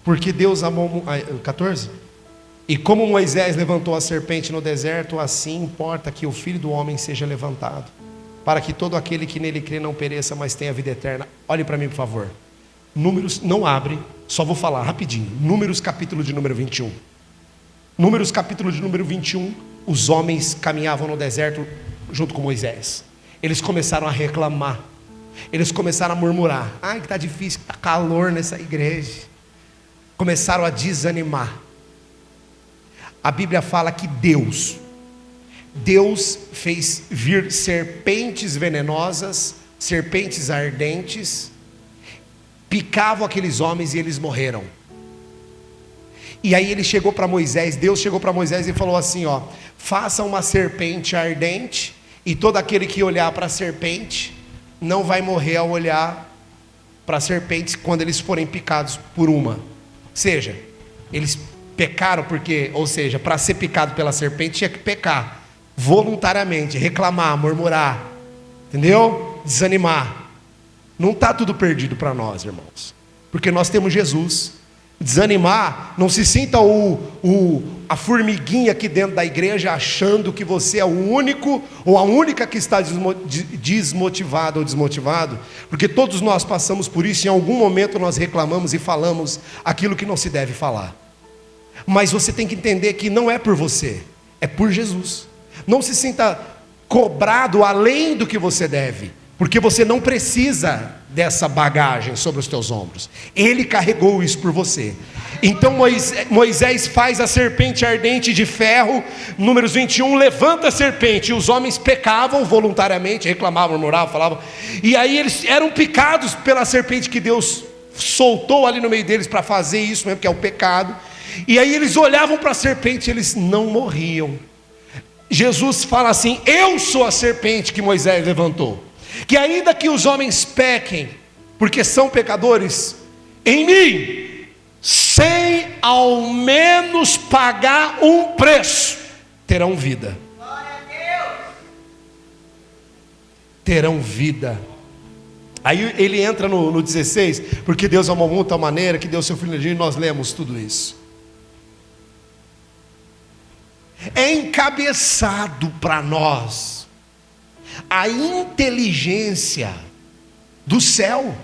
Porque Deus amou... 14. E como Moisés levantou a serpente no deserto, assim importa que o Filho do homem seja levantado, para que todo aquele que nele crê não pereça, mas tenha vida eterna. Olhe para mim, por favor. Números, não abre, só vou falar rapidinho. Números capítulo de número 21. Números capítulo de número 21. Os homens caminhavam no deserto junto com Moisés. Eles começaram a reclamar. Eles começaram a murmurar. Ai, que está difícil, está calor nessa igreja. Começaram a desanimar. A Bíblia fala que Deus fez vir serpentes venenosas, serpentes ardentes, picavam aqueles homens e eles morreram. E aí ele chegou para Moisés, Deus chegou para Moisés e falou assim, ó: faça uma serpente ardente, e todo aquele que olhar para a serpente não vai morrer ao olhar para as serpentes quando eles forem picados por uma. Ou seja, eles pecaram porque, ou seja, para ser picado pela serpente tinha que pecar voluntariamente, reclamar, murmurar, entendeu? Desanimar. Não está tudo perdido para nós, irmãos, porque nós temos Jesus. Desanimar, não se sinta a formiguinha aqui dentro da igreja achando que você é o único ou a única que está desmotivado ou desmotivado, porque todos nós passamos por isso. Em algum momento nós reclamamos e falamos aquilo que não se deve falar. Mas você tem que entender que não é por você, é por Jesus. Não se sinta cobrado além do que você deve, porque você não precisa dessa bagagem sobre os teus ombros. Ele carregou isso por você. Então Moisés faz a serpente ardente de ferro. Números 21, levanta a serpente. E os homens pecavam voluntariamente, reclamavam, murmuravam, falavam. E aí eles eram picados pela serpente que Deus soltou ali no meio deles para fazer isso mesmo, que é o pecado. E aí eles olhavam para a serpente e eles não morriam. Jesus fala assim: eu sou a serpente que Moisés levantou, que ainda que os homens pequem, porque são pecadores, em mim, sem ao menos pagar um preço, terão vida. Glória a Deus. Terão vida. Aí ele entra no 16, porque Deus amou muito a maneira que deu seu filho, e nós lemos tudo isso. é encabeçado para nós a inteligência do céu,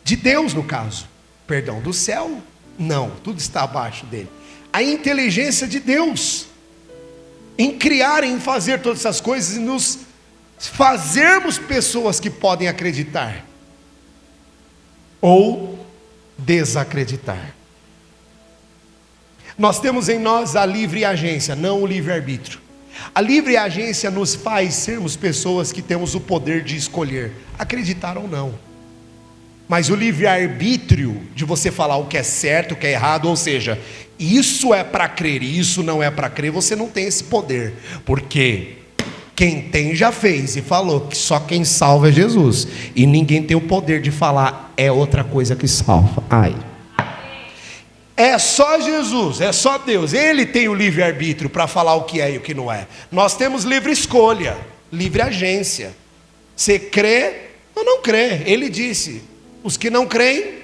de Deus no caso, perdão, do céu não, tudo está abaixo dele, a inteligência de Deus, em criar, em fazer todas essas coisas, e nos fazermos pessoas que podem acreditar, ou desacreditar. Nós temos em nós a livre agência, não o livre-arbítrio. A livre agência nos faz sermos pessoas que temos o poder de escolher, acreditar ou não. Mas o livre-arbítrio, de você falar o que é certo, o que é errado, ou seja, isso é para crer, isso não é para crer, você não tem esse poder. Porque quem tem já fez e falou que só quem salva é Jesus. E ninguém tem o poder de falar é outra coisa que salva. Ai. É só Jesus, é só Deus. Ele tem o livre-arbítrio para falar o que é e o que não é. Nós temos livre escolha, livre agência. Você crê ou não crê. Ele disse, os que não creem,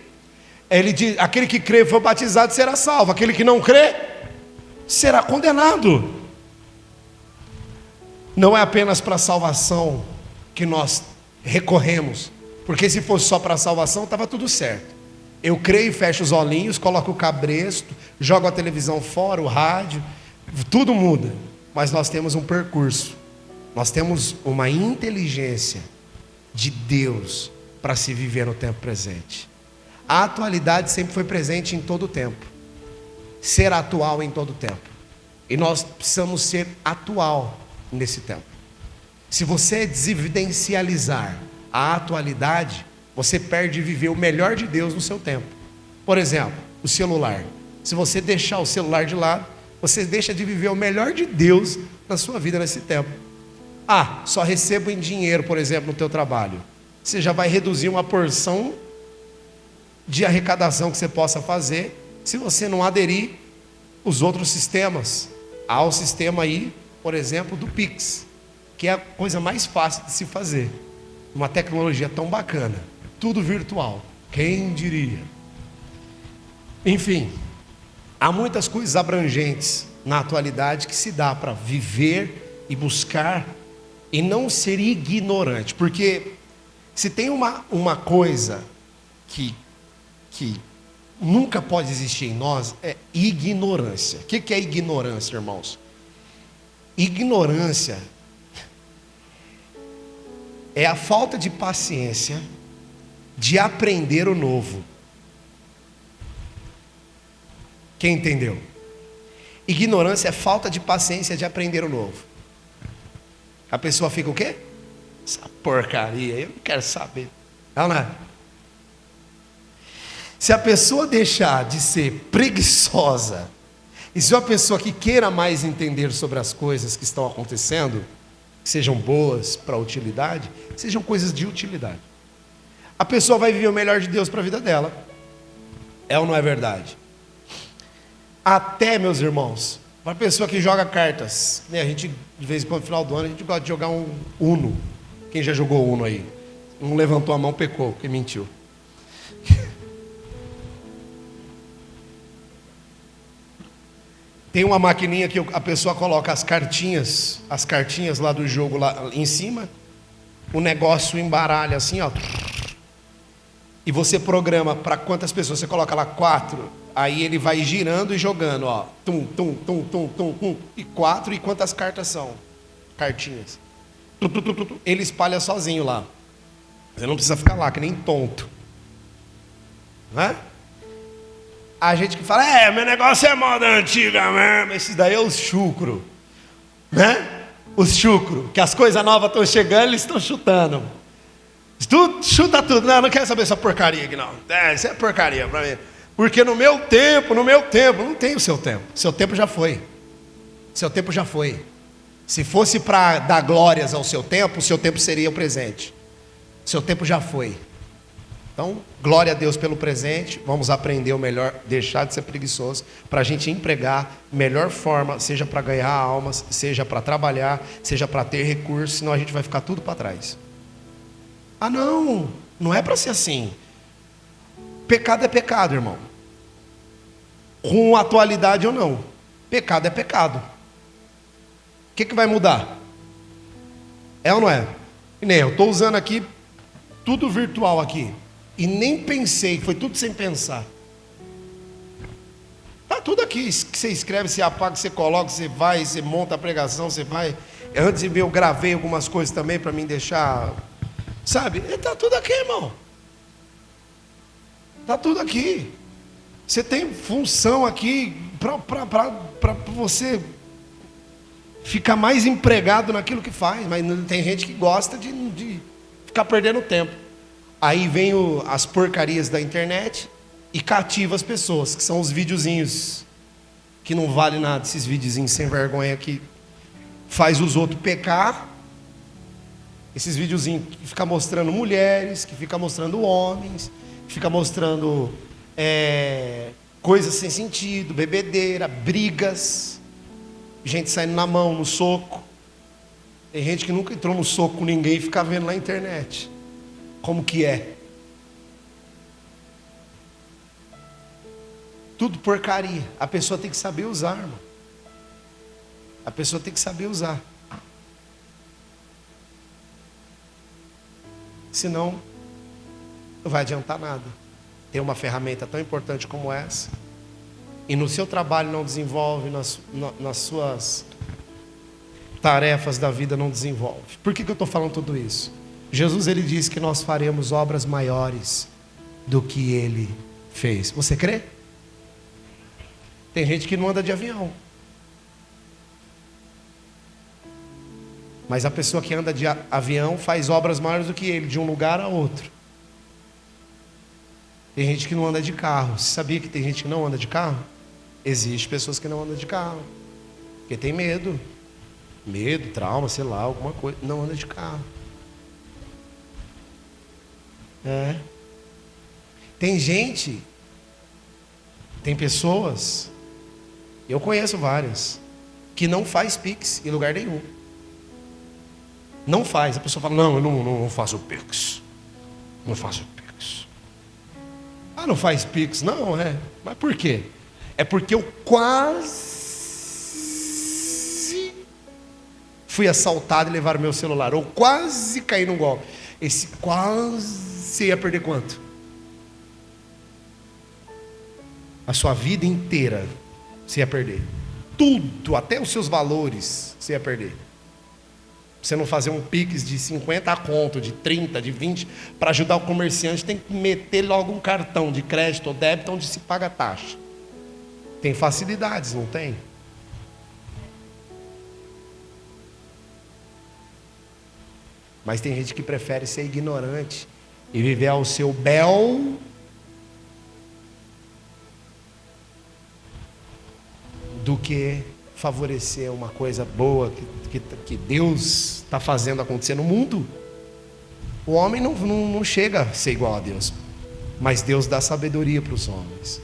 ele diz, aquele que crê e for batizado será salvo. Aquele que não crê será condenado. Não é apenas para a salvação que nós recorremos, porque se fosse só para a salvação estava tudo certo. Eu creio, fecho os olhinhos, coloco o cabresto, jogo a televisão fora, o rádio, tudo muda. Mas nós temos um percurso, nós temos uma inteligência de Deus para se viver no tempo presente. A atualidade sempre foi presente em todo o tempo, ser atual em todo o tempo, e nós precisamos ser atual nesse tempo. Se você desevidencializar a atualidade, você perde de viver o melhor de Deus no seu tempo. Por exemplo, o celular. Se você deixar o celular de lado, você deixa de viver o melhor de Deus na sua vida nesse tempo. Ah, só recebo em dinheiro, por exemplo, no teu trabalho. Você já vai reduzir uma porção de arrecadação que você possa fazer, se você não aderir os outros sistemas. Há o sistema aí, por exemplo, do Pix, que é a coisa mais fácil de se fazer. Uma tecnologia tão bacana. Tudo virtual, quem diria? Enfim, há muitas coisas abrangentes na atualidade que se dá para viver e buscar e não ser ignorante, porque se tem uma coisa que nunca pode existir em nós, é ignorância. O que é ignorância, irmãos? Ignorância é a falta de paciência de aprender o novo. Quem entendeu? Ignorância é falta de paciência de aprender o novo. A pessoa fica o quê? Essa porcaria, eu não quero saber. Não é? Se a pessoa deixar de ser preguiçosa, e se uma pessoa que queira mais entender sobre as coisas que estão acontecendo, que sejam boas para a utilidade, sejam coisas de utilidade, a pessoa vai viver o melhor de Deus para a vida dela. É ou não é verdade? Até, meus irmãos, uma pessoa que joga cartas, né? A gente, de vez em quando, no final do ano, a gente gosta de jogar um Uno. Quem já jogou Uno aí? Um levantou a mão, pecou, que mentiu. Tem uma maquininha que a pessoa coloca as cartinhas lá do jogo lá em cima, o negócio embaralha assim, ó. E você programa para quantas pessoas, você coloca lá 4, aí ele vai girando e jogando, ó. Tum, tum, tum, tum, tum, tum, e 4, e quantas cartas são? Cartinhas. Tum, tum, tum, tum, ele espalha sozinho lá. Você não precisa ficar lá, que nem tonto. Né? A gente que fala, meu negócio é moda antiga mesmo. Esses daí é os chucro, né? Os chucro, que as coisas novas estão chegando, eles estão chutando. Tu chuta tudo, não quero saber essa porcaria aqui não. Isso é porcaria para mim. Porque no meu tempo, não tem o seu tempo. Seu tempo já foi. Seu tempo já foi. Se fosse para dar glórias ao seu tempo, o seu tempo seria o presente. Seu tempo já foi. Então, glória a Deus pelo presente. Vamos aprender o melhor, deixar de ser preguiçoso, para a gente empregar melhor forma, seja para ganhar almas, seja para trabalhar, seja para ter recursos, senão a gente vai ficar tudo para trás. Ah, não é para ser assim. Pecado é pecado, irmão. Com atualidade ou não. Pecado é pecado. que vai mudar? É ou não é? E nem eu estou usando aqui tudo virtual aqui. E nem pensei, foi tudo sem pensar. Tá tudo aqui, que você escreve, você apaga, você coloca, você vai, você monta a pregação, você vai. Antes de ver, eu gravei algumas coisas também para mim deixar, sabe? Tá tudo aqui, irmão. Tá tudo aqui. Você tem função aqui para você ficar mais empregado naquilo que faz, mas tem gente que gosta de ficar perdendo tempo. Aí vem as porcarias da internet e cativa as pessoas, que são os videozinhos que não vale nada, esses videozinhos sem vergonha que faz os outros pecar. Esses videozinhos que fica mostrando mulheres, que fica mostrando homens, que fica mostrando coisas sem sentido, bebedeira, brigas, gente saindo na mão, no soco. Tem gente que nunca entrou no soco com ninguém e fica vendo na internet como que é. Tudo porcaria. A pessoa tem que saber usar, irmão. A pessoa tem que saber usar. Senão, não vai adiantar nada. Ter uma ferramenta tão importante como essa, e no seu trabalho não desenvolve, nas suas tarefas da vida não desenvolve. Por que eu estou falando tudo isso? Jesus, ele disse que nós faremos obras maiores do que ele fez. Você crê? Tem gente que não anda de avião, mas a pessoa que anda de avião faz obras maiores do que ele, de um lugar a outro. Tem gente que não anda de carro. Você sabia que tem gente que não anda de carro? Existem pessoas que não andam de carro porque tem medo, trauma, sei lá, alguma coisa. Não anda de carro. Tem pessoas, eu conheço várias, que não faz Pix em lugar nenhum. Não faz. A pessoa fala, não, eu não faço Pix. Não faço Pix. Ah, não faz Pix? Não, mas por quê? É porque eu quase fui assaltado e levaram meu celular, ou quase caí num golpe. Esse quase, você ia perder quanto? A sua vida inteira você ia perder. Tudo, até os seus valores você ia perder. Você não fazer um Pix de 50 conto, de 30, de 20, para ajudar o comerciante, tem que meter logo um cartão de crédito ou débito onde se paga a taxa. Tem facilidades, não tem? Mas tem gente que prefere ser ignorante e viver ao seu bel do que favorecer uma coisa boa que Deus está fazendo acontecer no mundo. O homem não chega a ser igual a Deus, mas Deus dá sabedoria para os homens.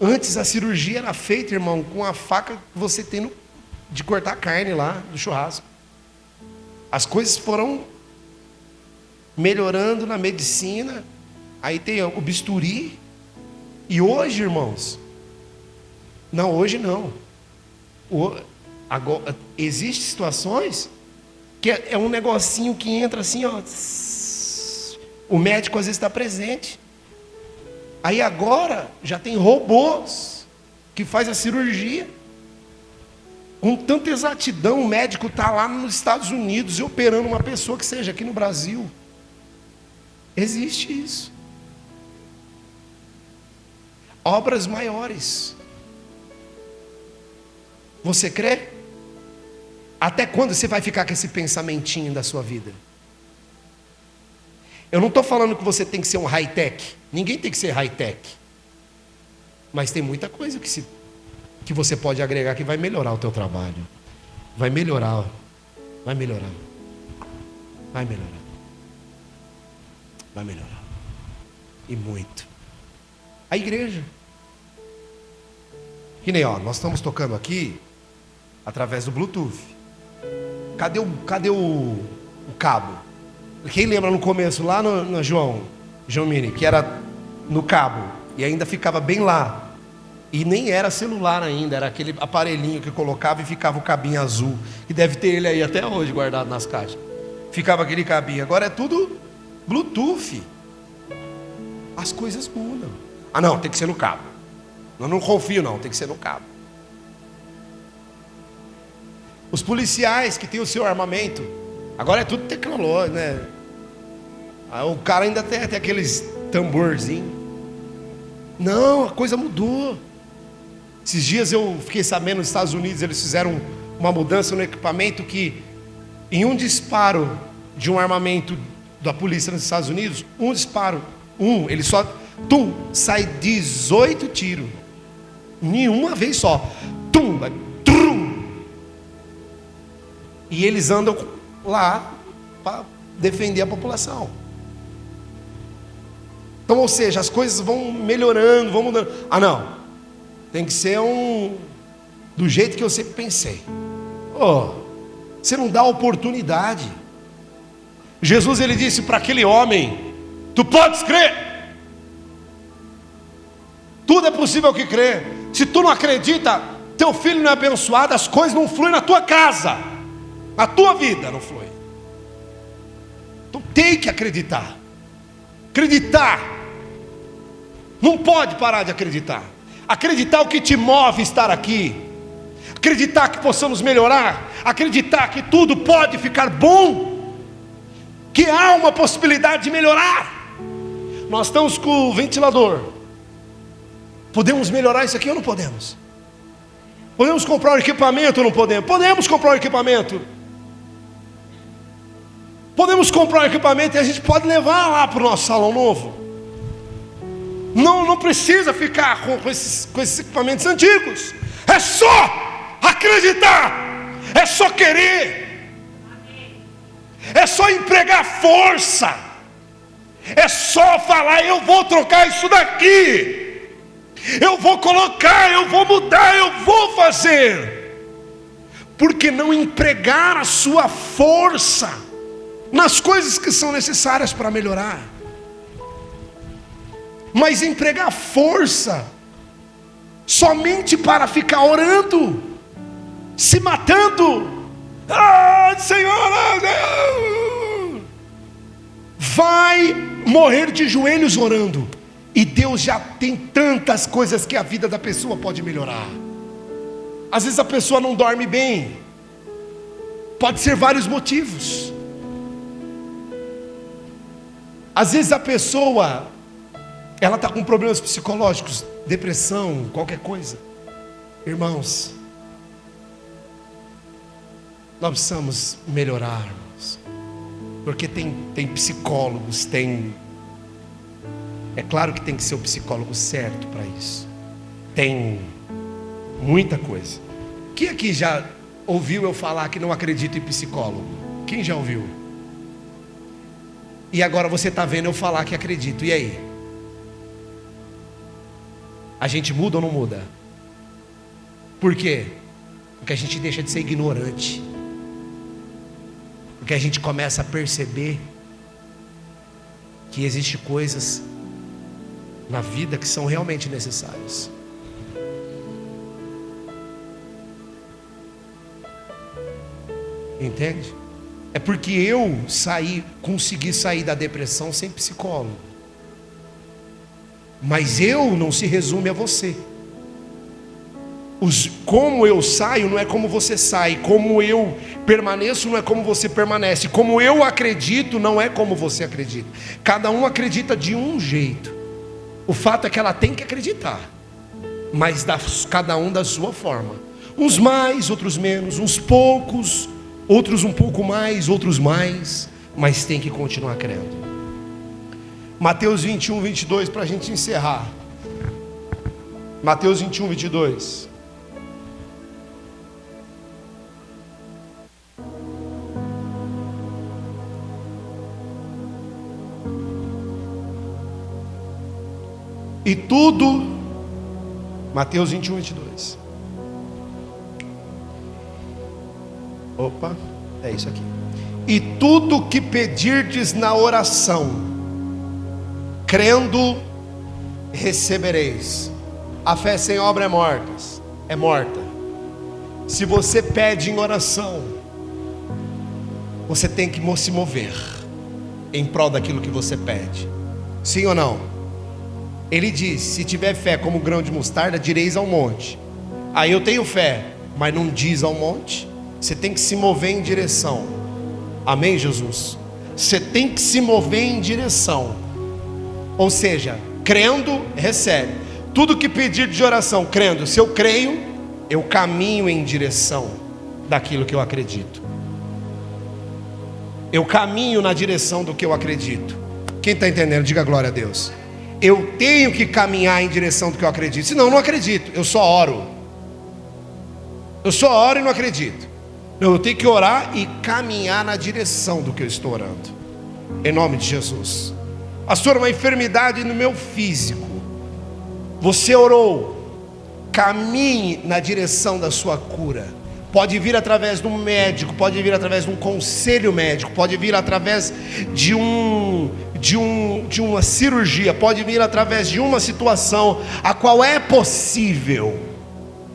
Antes a cirurgia era feita, irmão, com a faca que você tem de cortar carne lá do churrasco. As coisas foram melhorando na medicina. Aí tem o bisturi. E hoje, irmãos, hoje não. Agora, existem situações que é um negocinho que entra assim, ó. O médico às vezes está presente. Aí agora já tem robôs que faz a cirurgia com tanta exatidão. O médico está lá nos Estados Unidos e operando uma pessoa que seja aqui no Brasil. Existe isso. Obras maiores. Você crê? Até quando você vai ficar com esse pensamentinho da sua vida? Eu não estou falando que você tem que ser um high-tech. Ninguém tem que ser high-tech. Mas tem muita coisa que você pode agregar que vai melhorar o teu trabalho. Vai melhorar. Vai melhorar. Vai melhorar. Vai melhorar. E muito. A igreja. Que nem, nós estamos tocando aqui através do Bluetooth. Cadê o cabo? Quem lembra no começo, lá João Mini, que era no cabo, e ainda ficava bem lá, E nem era celular ainda, era aquele aparelhinho que colocava e ficava o cabinho azul. E deve ter ele aí até hoje guardado nas caixas. Ficava aquele cabinho. Agora é tudo Bluetooth. As coisas mudam. Ah não, tem que ser no cabo. Eu não confio não, tem que ser no cabo. Os policiais que têm o seu armamento, agora é tudo tecnológico, né? O cara ainda tem aqueles tamborzinhos. Não, a coisa mudou. Esses dias eu fiquei sabendo, nos Estados Unidos eles fizeram uma mudança no equipamento que, em um disparo de um armamento da polícia nos Estados Unidos, um disparo, ele só, sai 18 tiros, nenhuma vez só, vai, trum. E eles andam lá para defender a população. Então, ou seja, as coisas vão melhorando, vão mudando. Ah não, tem que ser do jeito que eu sempre pensei. Você não dá oportunidade. Jesus ele disse para aquele homem: tu podes crer, tudo é possível que crê. Se tu não acredita, teu filho não é abençoado, as coisas não fluem na tua casa, na tua vida não flui. Tu tem que acreditar. Não pode parar de acreditar. Acreditar o que te move estar aqui. Acreditar que possamos melhorar. Acreditar que tudo pode ficar bom. Que há uma possibilidade de melhorar. Nós estamos com o ventilador. Podemos melhorar isso aqui ou não podemos? Podemos comprar um equipamento ou não podemos? Podemos comprar um equipamento. Podemos comprar um equipamento e a gente pode levar lá para o nosso salão novo. Não precisa ficar com esses equipamentos antigos. É só acreditar. É só querer. É só empregar força. É só falar: eu vou trocar isso daqui. Eu vou colocar, eu vou mudar, eu vou fazer. Por que não empregar a sua força nas coisas que são necessárias para melhorar? Mas empregar força somente para ficar orando, se matando, Senhor, vai morrer de joelhos orando, e Deus já tem tantas coisas que a vida da pessoa pode melhorar. Às vezes a pessoa não dorme bem, pode ser vários motivos. Às vezes a pessoa ela está com problemas psicológicos, depressão, qualquer coisa. Irmãos, nós precisamos melhorar, irmãos. Porque tem psicólogos, é claro que tem que ser o psicólogo certo para isso. Tem muita coisa. Quem aqui já ouviu eu falar que não acredito em psicólogo? Quem já ouviu? E agora você está vendo eu falar que acredito, e aí? A gente muda ou não muda? Por quê? Porque a gente deixa de ser ignorante. Porque a gente começa a perceber que existem coisas na vida que são realmente necessárias. Entende? É porque eu consegui sair da depressão sem psicólogo. Mas eu não se resume a você. Como eu saio não é como você sai. Como eu permaneço não é como você permanece. Como eu acredito não é como você acredita. Cada um acredita de um jeito. O fato é que ela tem que acreditar, mas cada um da sua forma. Uns mais, outros menos. Uns poucos, outros um pouco mais, outros mais. Mas tem que continuar crendo. Mateus 21, 22, para a gente encerrar. Mateus 21, 22. E tudo, Mateus 21, 22. Opa, é isso aqui. E tudo que pedirdes na oração, crendo, recebereis. A fé sem obra é morta. É morta. Se você pede em oração, você tem que se mover em prol daquilo que você pede. Sim ou não? Ele diz: se tiver fé como grão de mostarda, direis ao monte. Aí eu tenho fé, mas não diz ao monte. Você tem que se mover em direção. Amém, Jesus? Você tem que se mover em direção. Ou seja, crendo, recebe. Tudo que pedir de oração, crendo. Se eu creio, eu caminho em direção daquilo que eu acredito. Eu caminho na direção do que eu acredito. Quem está entendendo? Diga glória a Deus. Eu tenho que caminhar em direção do que eu acredito. Senão eu não acredito, eu só oro. Eu só oro e não acredito. Não, eu tenho que orar e caminhar na direção do que eu estou orando. Em nome de Jesus. Pastor, uma enfermidade no meu físico. Você orou, caminhe na direção da sua cura. Pode vir através de um médico, pode vir através de um conselho médico, pode vir através de uma cirurgia, pode vir através de uma situação a qual é possível.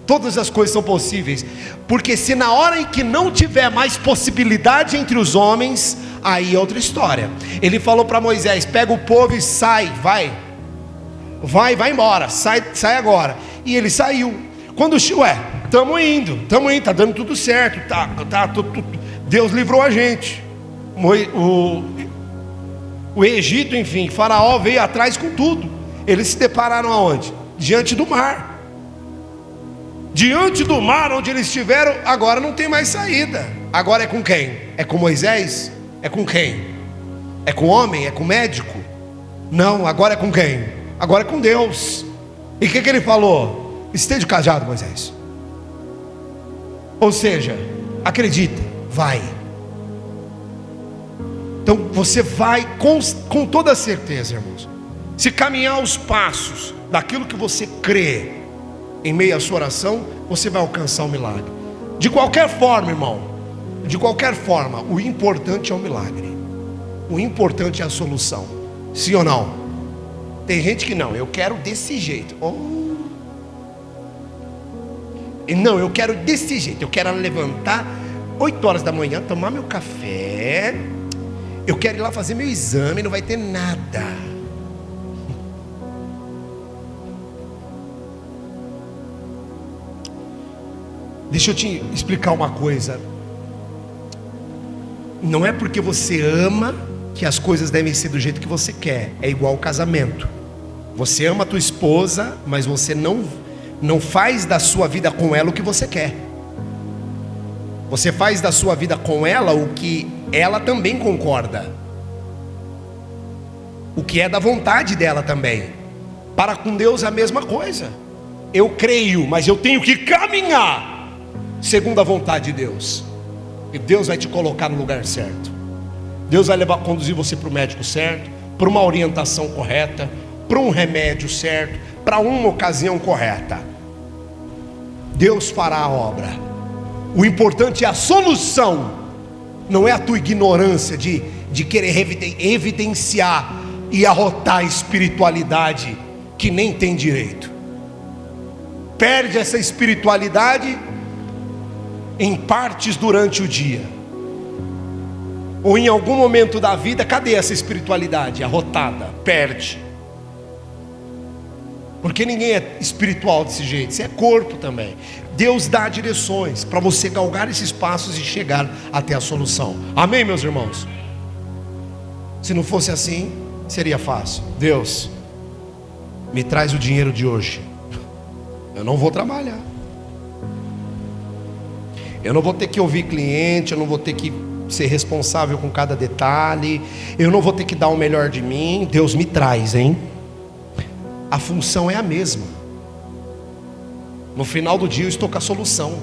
Todas as coisas são possíveis, porque se na hora em que não tiver mais possibilidade entre os homens, aí é outra história. Ele falou para Moisés: pega o povo e sai, vai embora, sai agora. E ele saiu. Quando estamos indo, tá dando tudo certo, Deus livrou a gente. O Egito, enfim, Faraó veio atrás com tudo. Eles se depararam aonde? Diante do mar. Diante do mar onde eles estiveram, agora não tem mais saída. Agora é com quem? É com Moisés? É com quem? É com o homem? É com o médico? Não, agora é com quem? Agora é com Deus. E o que ele falou? Esteja cajado, Moisés. Ou seja, acredita, vai. Então você vai com toda certeza, irmãos. Se caminhar os passos daquilo que você crê em meio à sua oração, você vai alcançar o milagre. De qualquer forma, irmão, de qualquer forma, o importante é o milagre. O importante é a solução. Sim ou não? Tem gente que não, eu quero desse jeito. Não, eu quero desse jeito. Eu quero levantar 8 horas da manhã, tomar meu café. Eu quero ir lá fazer meu exame, não vai ter nada. Deixa eu te explicar uma coisa. Não é porque você ama que as coisas devem ser do jeito que você quer. É igual ao casamento. Você ama a tua esposa, mas você não faz da sua vida com ela o que você quer. Você faz da sua vida com ela o que ela também concorda, o que é da vontade dela também. Para com Deus é a mesma coisa. Eu creio, mas eu tenho que caminhar segundo a vontade de Deus. E Deus vai te colocar no lugar certo. Deus vai conduzir você para o médico certo, para uma orientação correta, para um remédio certo, para uma ocasião correta. Deus fará a obra. O importante é a solução. Não é a tua ignorância de querer evidenciar e arrotar a espiritualidade que nem tem direito. Perde essa espiritualidade em partes durante o dia, ou em algum momento da vida. Cadê essa espiritualidade arrotada? Perde. Porque ninguém é espiritual desse jeito, você é corpo também. Deus dá direções para você galgar esses passos e chegar até a solução. Amém, meus irmãos? Se não fosse assim, seria fácil. Deus, me traz o dinheiro de hoje. Eu não vou trabalhar. Eu não vou ter que ouvir cliente, eu não vou ter que ser responsável com cada detalhe, eu não vou ter que dar o melhor de mim. Deus, me traz, hein? A função é a mesma. No final do dia eu estou com a solução.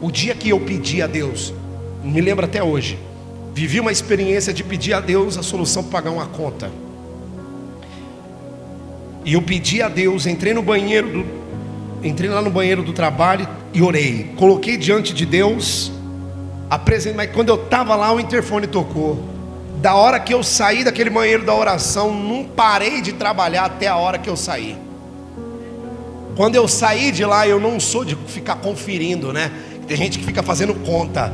O dia que eu pedi a Deus, me lembro até hoje, vivi uma experiência de pedir a Deus a solução para pagar uma conta. E eu pedi a Deus, entrei lá no banheiro do trabalho e orei. Coloquei diante de Deus, apresentei, mas quando eu estava lá o interfone tocou. Da hora que eu saí daquele banheiro da oração, não parei de trabalhar até a hora que eu saí. Quando eu saí de lá, eu não sou de ficar conferindo, né? Tem gente que fica fazendo conta.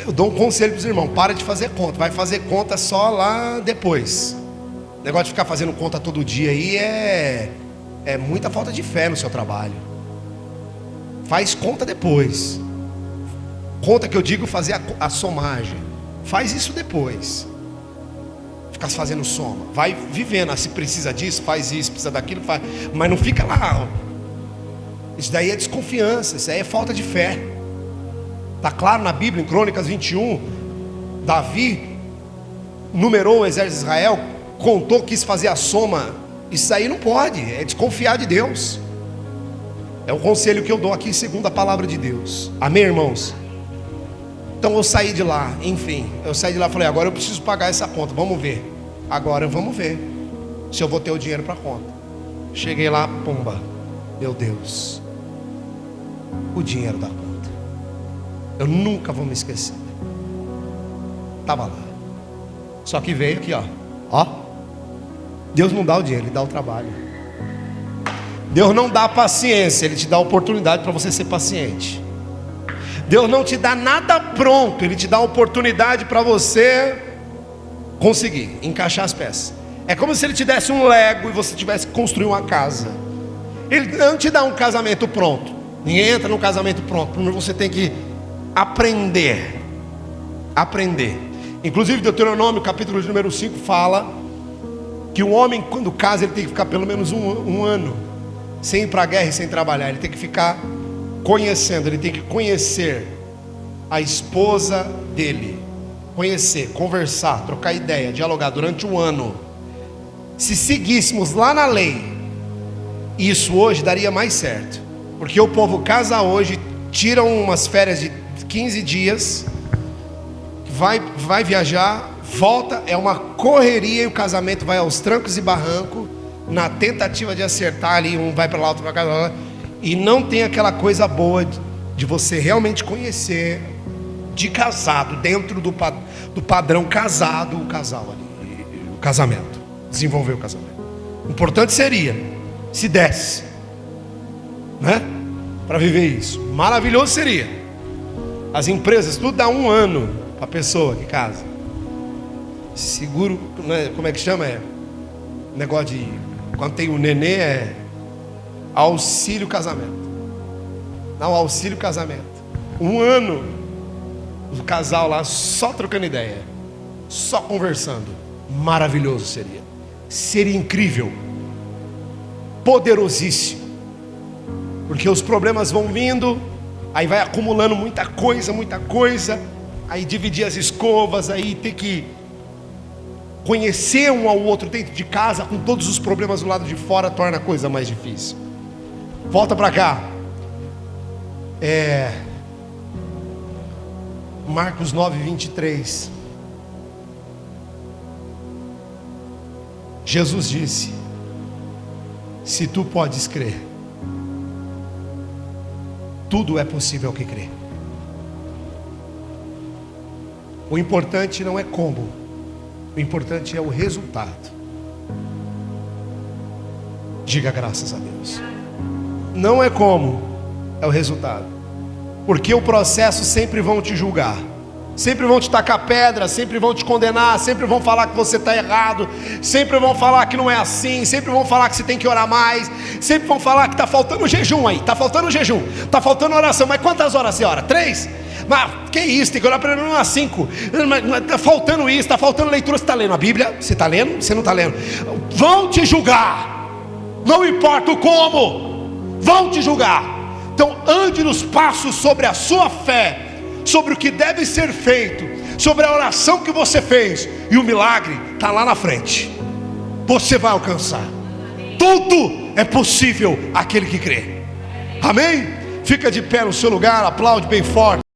Eu dou um conselho para os irmãos: para de fazer conta, vai fazer conta só lá depois. O negócio de ficar fazendo conta todo dia aí é muita falta de fé no seu trabalho. Faz conta depois. Conta que eu digo fazer a somagem. Faz isso depois. Fica fazendo soma. Vai vivendo. Se precisa disso, faz isso. Precisa daquilo, faz. Mas não fica lá. Isso daí é desconfiança. Isso aí é falta de fé. Está claro na Bíblia, em Crônicas 21. Davi numerou o exército de Israel, contou, quis fazer a soma. Isso aí não pode. É desconfiar de Deus. É o conselho que eu dou aqui segundo a palavra de Deus. Amém, irmãos? Então eu saí de lá, enfim, eu saí de lá e falei: agora eu preciso pagar essa conta, vamos ver. Agora vamos ver se eu vou ter o dinheiro para a conta. Cheguei lá, pumba, meu Deus, o dinheiro da conta. Eu nunca vou me esquecer. Estava lá. Só que veio aqui, ó. Deus não dá o dinheiro, Ele dá o trabalho. Deus não dá paciência, Ele te dá a oportunidade para você ser paciente. Deus não te dá nada pronto, Ele te dá a oportunidade para você conseguir encaixar as peças. É como se Ele te desse um Lego e você tivesse que construir uma casa. Ele não te dá um casamento pronto. Ninguém entra num casamento pronto. Primeiro você tem que aprender. Inclusive Deuteronômio capítulo número 5 fala que o homem, quando casa, ele tem que ficar pelo menos um ano sem ir para a guerra e sem trabalhar. Ele tem que ficar conhecendo, ele tem que conhecer a esposa dele, conhecer, conversar, trocar ideia, dialogar durante um ano. Se seguíssemos lá na lei, isso hoje daria mais certo, porque o povo casa hoje, tira umas férias de 15 dias, vai viajar, volta, é uma correria, e o casamento vai aos trancos e barrancos, na tentativa de acertar ali, um vai para lá, outro para cá, e não tem aquela coisa boa de você realmente conhecer, de casado, dentro do padrão casado, o casal ali, o casamento, desenvolver o casamento. Importante seria, se desse, né, para viver isso. Maravilhoso seria. As empresas, tudo dá um ano para a pessoa que casa. Seguro, né, como é que chama? Negócio de, quando tem o nenê, auxílio casamento. Não, auxílio casamento. Um ano, o casal lá só trocando ideia, só conversando. Maravilhoso seria. Seria incrível. Poderosíssimo. Porque os problemas vão vindo, aí vai acumulando muita coisa. Aí dividir as escovas, aí ter que conhecer um ao outro dentro de casa, com todos os problemas do lado de fora, torna a coisa mais difícil. Volta para cá. Marcos 9:23. Jesus disse: se tu podes crer, tudo é possível ao que crê. O importante não é como, o importante é o resultado. Diga graças a Deus. Não é como, é o resultado. Porque o processo sempre vão te julgar, sempre vão te tacar pedra, sempre vão te condenar, sempre vão falar que você está errado, sempre vão falar que não é assim, sempre vão falar que você tem que orar mais, sempre vão falar que está faltando jejum aí, está faltando jejum, está faltando oração. Mas quantas horas você ora? 3? Mas que isso, tem que orar pelo menos umas 5. Está faltando isso, está faltando leitura. Você está lendo a Bíblia? Você está lendo? Você não está lendo? Vão te julgar, não importa o como, vão te julgar. Então ande nos passos sobre a sua fé, sobre o que deve ser feito, sobre a oração que você fez, e o milagre está lá na frente. Você vai alcançar. Tudo é possível àquele que crê. Amém? Fica de pé no seu lugar, aplaude bem forte.